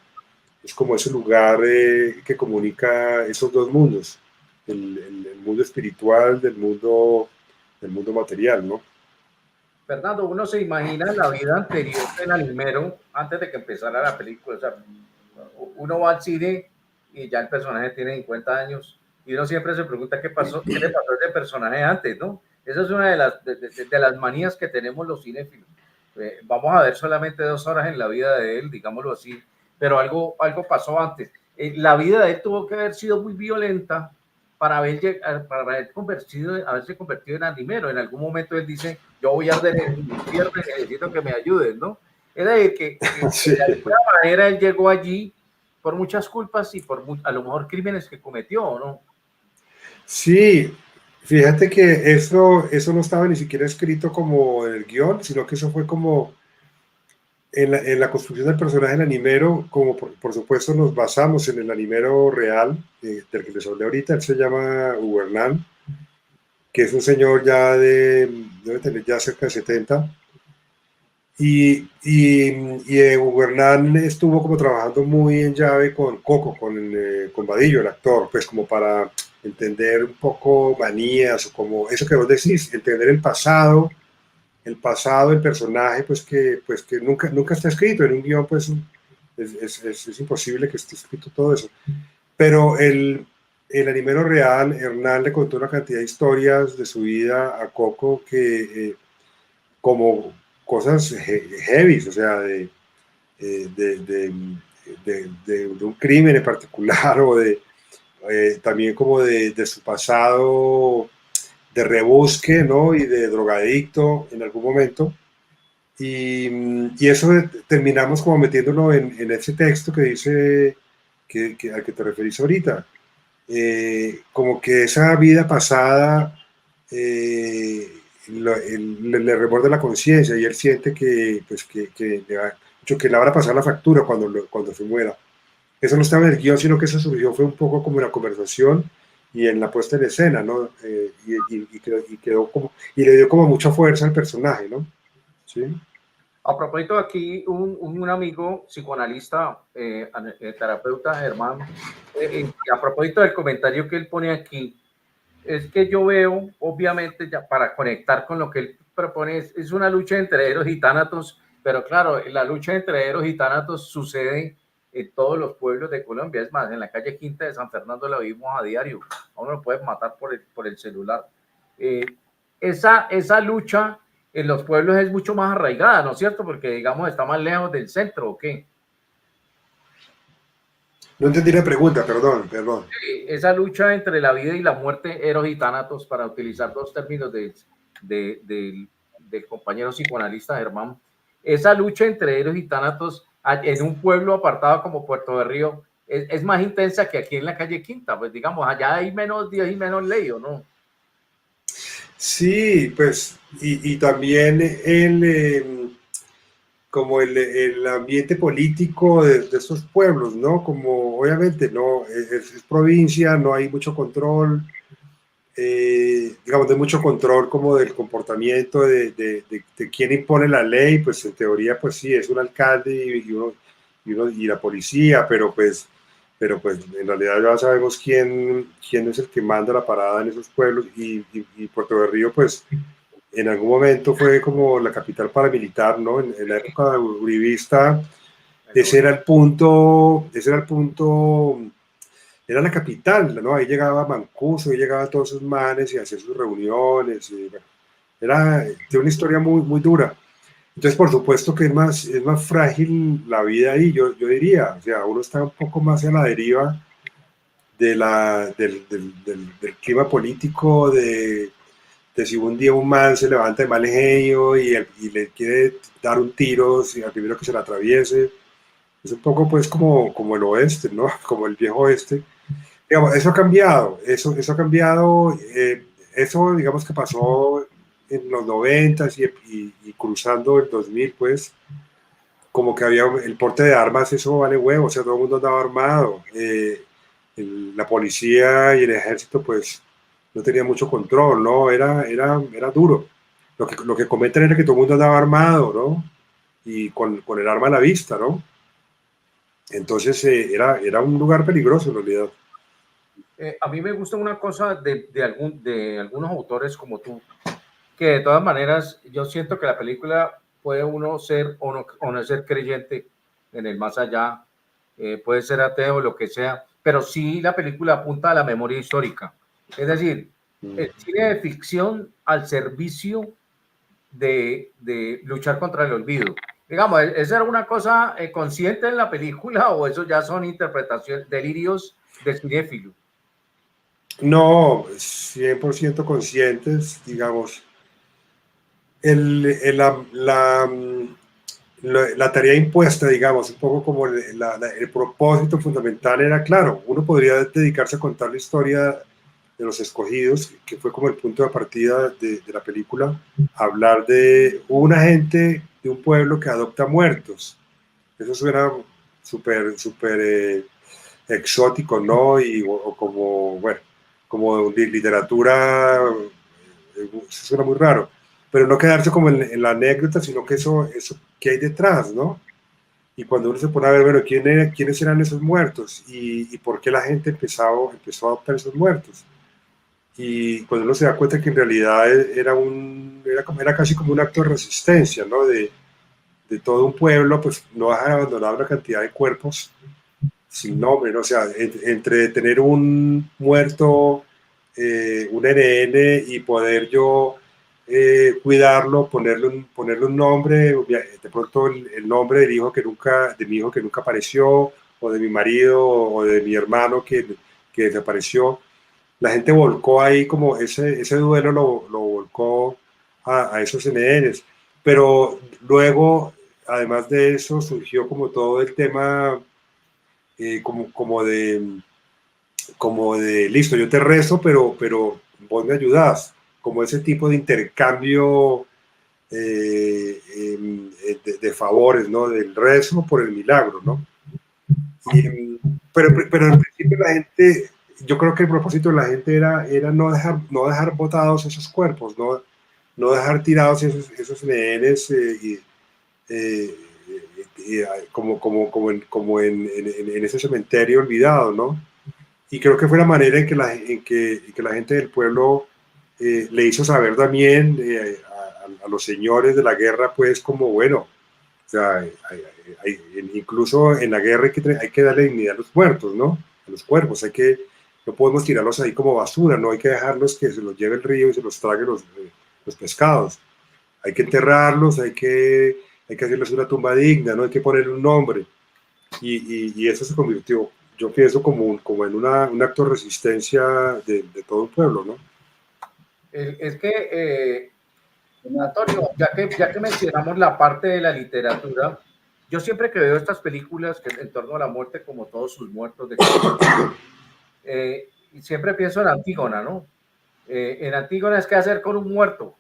Es como ese lugar que comunica esos dos mundos, el mundo espiritual del mundo material, ¿no? Fernando, uno se imagina la vida anterior del animero antes de que empezara la película. O sea, uno va al cine y ya el personaje tiene 50 años y uno siempre se pregunta qué le pasó a ese personaje antes, ¿no? Esa es una de las manías que tenemos los cinéfilos. Vamos a ver solamente 2 horas en la vida de él, digámoslo así, pero algo pasó antes. La vida de él tuvo que haber sido muy violenta para haberse convertido en animero. En algún momento él dice, yo voy a arder en el infierno y necesito que me ayuden, ¿no? Es decir, que Sí. de alguna manera él llegó allí por muchas culpas y por a lo mejor crímenes que cometió, ¿no? Sí, fíjate que eso no estaba ni siquiera escrito como en el guión, sino que eso fue como en la construcción del personaje del animero, como por supuesto nos basamos en el animero real, del que les hablé ahorita. Él se llama Hubernán, que es un señor debe tener ya cerca de 70, Hugo Hernán estuvo como trabajando muy en llave con Coco, con Vadillo, el actor, pues como para entender un poco manías o como eso que vos decís, entender el pasado del personaje, pues que nunca está escrito en un guión, pues es imposible que esté escrito todo eso. Pero el animero real, Hernán le contó una cantidad de historias de su vida a Coco que como cosas heavy, o sea, de un crimen en particular o también como de su pasado de rebusque, ¿no? Y de drogadicto en algún momento. Y eso terminamos como metiéndolo en ese texto que dice, al que te referís ahorita. Como que esa vida pasada le remuerde la conciencia y él siente que le habrá pasado la factura cuando se muera. Eso no estaba en el guión, sino que eso surgió, fue un poco como en la conversación y en la puesta en escena, ¿no? Quedó como, y le dio como mucha fuerza al personaje, ¿no? Sí. A propósito, aquí un amigo psicoanalista, terapeuta, Germán, a propósito del comentario que él pone aquí, es que yo veo, obviamente, ya para conectar con lo que él propone, es una lucha entre héroes y tánatos, pero claro, la lucha entre héroes y tánatos sucede en todos los pueblos de Colombia. Es más, en la calle Quinta de San Fernando la vimos a diario. A uno lo pueden matar por el celular. Esa lucha en los pueblos es mucho más arraigada, ¿no es cierto? Porque, digamos, está más lejos del centro, ¿o qué? No entendí la pregunta, perdón. Esa lucha entre la vida y la muerte, héroes y tánatos, para utilizar dos términos del compañero psicoanalista Germán, esa lucha entre héroes y tánatos en un pueblo apartado como Puerto de Río es más intensa que aquí en la calle Quinta, pues digamos, allá hay menos días y menos ley, ¿o no? Sí, pues, y también como el ambiente político de estos pueblos, ¿no? Como obviamente no es provincia, no hay mucho control, digamos, no hay mucho control como del comportamiento de quién impone la ley, pues en teoría, pues sí, es un alcalde y la policía, pero pues en realidad ya sabemos quién es el que manda la parada en esos pueblos y Puerto de Río, pues en algún momento fue como la capital paramilitar, ¿no? En la época uribista, ese era el punto, era la capital, ¿no? Ahí llegaba Mancuso, ahí llegaban todos esos manes y hacían sus reuniones, y, bueno, tiene una historia muy, muy dura. Entonces, por supuesto que es más frágil la vida ahí, yo diría, o sea, uno está un poco más en la deriva del clima político, de si un día un man se levanta de mal genio y le quiere dar un tiro al primero que se le atraviese. Es un poco pues como el oeste, ¿no? Como el viejo oeste. Digamos, eso ha cambiado, eso ha cambiado, eso digamos que pasó en los 90s y cruzando el 2000, pues, como que había el porte de armas, eso vale huevo, o sea, todo el mundo andaba armado. La policía y el ejército, pues, no tenía mucho control, ¿no? Era duro. Lo que cometen era que todo el mundo andaba armado, ¿no? Y con el arma a la vista, ¿no? Entonces era un lugar peligroso en realidad. A mí me gusta una cosa de algunos autores como tú, que de todas maneras yo siento que la película puede uno ser o no ser creyente en el más allá, puede ser ateo, lo que sea, pero sí la película apunta a la memoria histórica. Es decir, el cine de ficción al servicio de luchar contra el olvido. Digamos, ¿esa era una cosa consciente en la película o eso ya son interpretaciones, delirios de cinéfilo? No, 100% conscientes, digamos. La tarea impuesta, digamos, un poco como el propósito fundamental era, claro, uno podría dedicarse a contar la historia de los escogidos, que fue como el punto de partida de la película, hablar de una gente de un pueblo que adopta muertos. Eso suena súper exótico, ¿no? O como, bueno, como de literatura, suena muy raro. pero no quedarse como en la anécdota, sino que eso que hay detrás, ¿no? Y cuando uno se pone a ver, bueno, ¿quiénes eran esos muertos? Y por qué la gente empezó a adoptar esos muertos. Y cuando uno se da cuenta que en realidad era casi como un acto de resistencia, ¿no? De todo un pueblo, pues no dejar abandonar una cantidad de cuerpos sin nombre, ¿no? O sea, entre tener un muerto, un NN, y poder yo cuidarlo, ponerle un nombre, de pronto el nombre de mi hijo que nunca apareció, o de mi marido, o de mi hermano que desapareció. La gente volcó ahí como ese duelo lo volcó a esos NNs. Pero luego, además de eso, surgió como todo el tema como de listo, yo te rezo, pero vos me ayudás, como ese tipo de intercambio de favores, ¿no? Del rezo por el milagro, ¿no? Pero al principio la gente, yo creo que el propósito de la gente era no dejar botados esos cuerpos, no dejar tirados esos nenes como en ese cementerio olvidado, ¿no? Y creo que fue la manera en que la gente del pueblo le hizo saber también a los señores de la guerra, pues, como bueno, o sea, incluso en la guerra hay que darle dignidad a los muertos, ¿no? A los cuerpos, no podemos tirarlos ahí como basura, no hay que dejarlos que se los lleve el río y se los trague los pescados. Hay que enterrarlos, hay que hacerles una tumba digna, ¿no? Hay que ponerle un nombre. Y eso se convirtió, yo pienso, como en un acto de resistencia de todo un pueblo, ¿no? Es que, Antonio, ya que mencionamos la parte de la literatura, yo siempre que veo estas películas que en torno a la muerte, como todos sus muertos, siempre pienso en Antígona, ¿no? En Antígona es qué hacer con un muerto,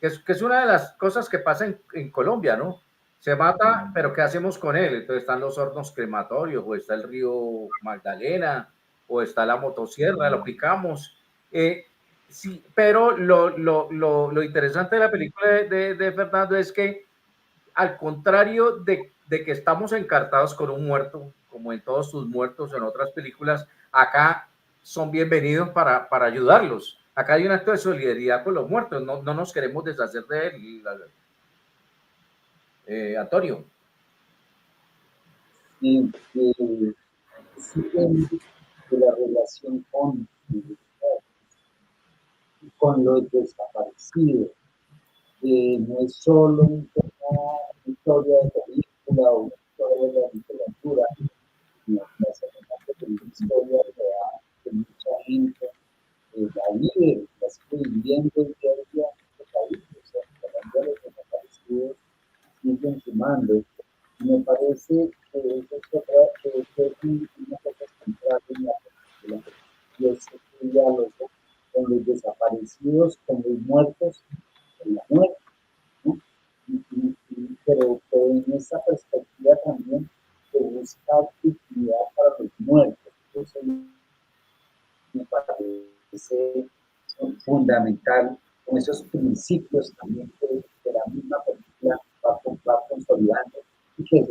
que es una de las cosas que pasa en Colombia, ¿no? Se mata, pero ¿qué hacemos con él? Entonces están los hornos crematorios, o está el río Magdalena, o está la motosierra, lo picamos. Sí, pero lo interesante de la película de Fernando es que, al contrario de que estamos encartados con un muerto, como en todos sus muertos en otras películas, acá son bienvenidos para ayudarlos. Acá hay un acto de solidaridad con los muertos, no nos queremos deshacer de él. Antonio. Sí, de la relación con los desaparecidos. No es solo una historia de película o una historia de la literatura, sino que es una historia real de mucha gente la vive, la sigue viviendo el día a día en este país. O sea, Colombia, los desaparecidos siguen sumando. Y me parece que eso es una cosa central en la película, y es el diálogo con los desaparecidos, con los muertos, con la muerte, ¿no? Pero en esa perspectiva también de buscar dignidad para los muertos. Entonces, me parece fundamental con esos principios también que la misma película va consolidando, y que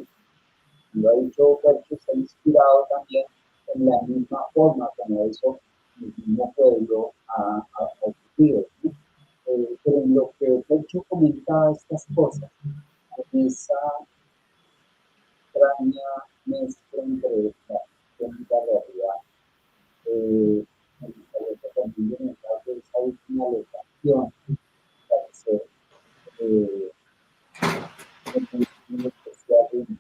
lo ha dicho Fercho, se ha inspirado también en la misma forma como eso el mismo pueblo ha ocurrido, ¿no? Pero en lo que Fercho comentaba estas cosas, en esa extraña mezcla entre la ficción y la realidad, me gustaría que también en el caso de esa última locación, parece muy especial en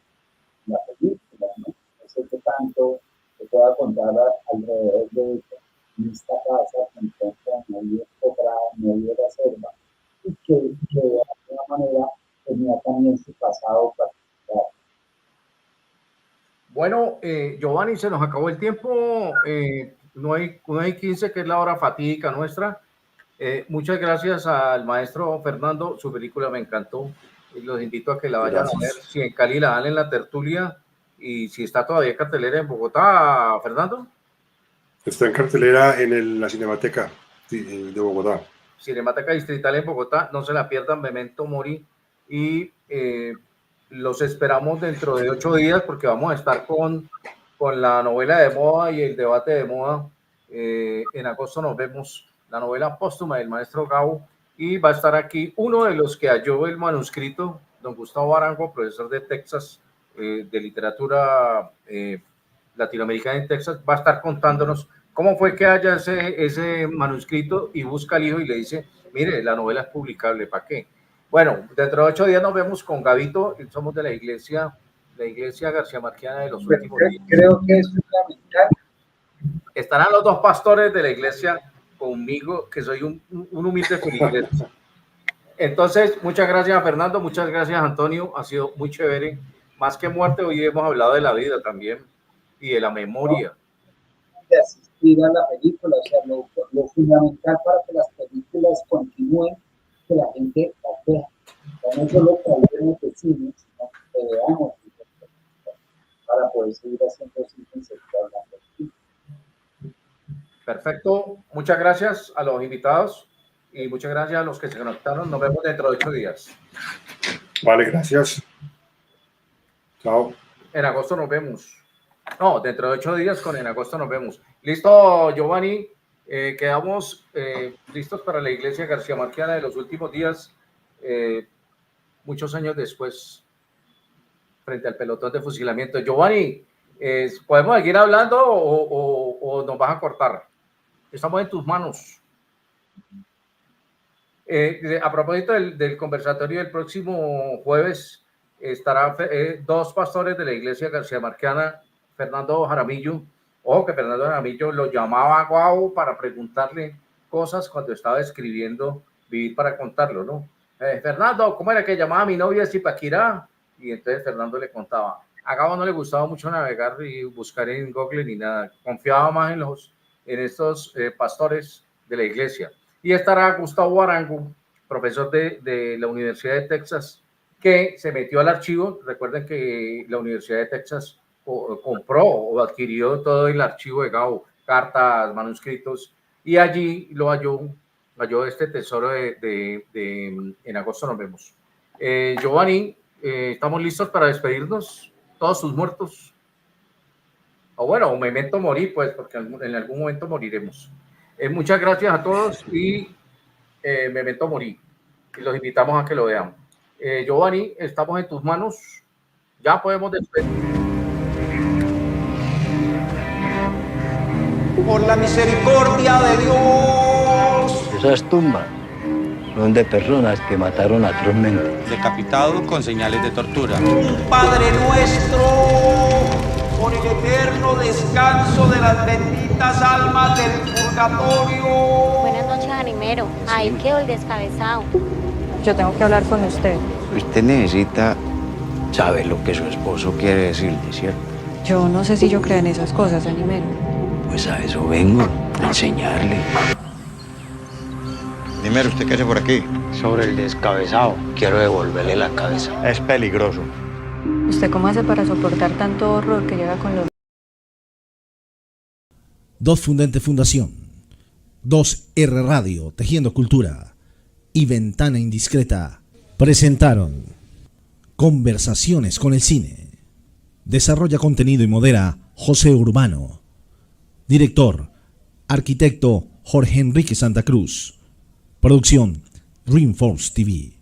la película, ¿no? No sé qué tanto se pueda contar alrededor de eso. En esta casa se encuentra medio empotrada, medio de la selva, y que de alguna manera tenía también su pasado particular. Bueno, Giovanni, se nos acabó el tiempo. 9:15, que es la hora fatídica nuestra. Muchas gracias al maestro Fernando. Su película me encantó. Y los invito a que la vayan a ver. Si en Cali la dan en la tertulia, y si está todavía en cartelera en Bogotá, Fernando. Está en cartelera en la Cinemateca de Bogotá. Cinemateca Distrital en Bogotá. No se la pierdan, Memento Mori. Y los esperamos dentro de 8 días porque vamos a estar con la novela de moda y el debate de moda. En agosto nos vemos, la novela póstuma del maestro Gabo, y va a estar aquí uno de los que halló el manuscrito, don Gustavo Arango, profesor de Texas, de literatura latinoamericana en Texas, va a estar contándonos cómo fue que haya ese manuscrito y busca al hijo y le dice, mire, la novela es publicable, ¿para qué? Bueno, dentro de 8 días nos vemos con Gabito, somos de la iglesia García Marquiana de los últimos días. Creo que es fundamental. Estarán los 2 pastores de la iglesia conmigo, que soy un humilde feligrés. Entonces, muchas gracias, Fernando, muchas gracias, Antonio, ha sido muy chévere. Más que muerte, hoy hemos hablado de la vida también y de la memoria. De asistir a la película, o sea, lo fundamental para que las películas continúen, que la gente las vea. No solo que hablemos de cine, sino que veamos para poder seguir haciendo cine y seguir hablando de cine. Perfecto, muchas gracias a los invitados y muchas gracias a los que se conectaron. Nos vemos dentro de 8 días. Vale, gracias. Chao. En agosto nos vemos. No, dentro de 8 días en agosto nos vemos. Listo, Giovanni. Quedamos listos para la iglesia García Marquiana de los últimos días, muchos años después, frente al pelotón de fusilamiento. Giovanni, ¿podemos seguir hablando o nos vas a cortar? Estamos en tus manos. A propósito del conversatorio del próximo jueves, estarán 2 pastores de la iglesia García Marquiana, Fernando Jaramillo. Ojo que Fernando Jaramillo lo llamaba a Guau para preguntarle cosas cuando estaba escribiendo Vivir para contarlo, ¿no? Fernando, ¿cómo era que llamaba a mi novia Zipaquirá? Y entonces Fernando le contaba. A Gabo no le gustaba mucho navegar y buscar en Google ni nada. Confiaba más en estos pastores de la iglesia. Y estará Gustavo Arango, profesor de la Universidad de Texas, que se metió al archivo. Recuerden que la Universidad de Texas compró o adquirió todo el archivo de Gabo, cartas, manuscritos, y allí lo halló este tesoro en agosto nos vemos. Giovanni, ¿estamos listos para despedirnos? Todos sus muertos. O bueno, memento mori, pues, porque en algún momento moriremos. Muchas gracias a todos y memento mori. Y los invitamos a que lo vean. Giovanni, estamos en tus manos. Ya podemos despedir. Por la misericordia de Dios. Esas tumbas son de personas que mataron atrozmente. Decapitado con señales de tortura. Padre nuestro, por el eterno descanso de las benditas almas del purgatorio. Buenas noches, animero. Ahí quedó el descabezado. Yo tengo que hablar con usted. Usted necesita saber lo que su esposo quiere decirle, ¿cierto? Yo no sé si yo creo en esas cosas, animero. Pues a eso vengo, a enseñarle. Primero, ¿usted qué hace por aquí? Sobre el descabezado, quiero devolverle la cabeza. Es peligroso. ¿Usted cómo hace para soportar tanto horror que llega con los... 2 Fundente Fundación, 2R Radio, Tejiendo Cultura y Ventana Indiscreta presentaron Conversaciones con el Cine. Desarrolla contenido y modera José Urbano. Director, arquitecto Jorge Enrique Santa Cruz. Producción, Dreamforce TV.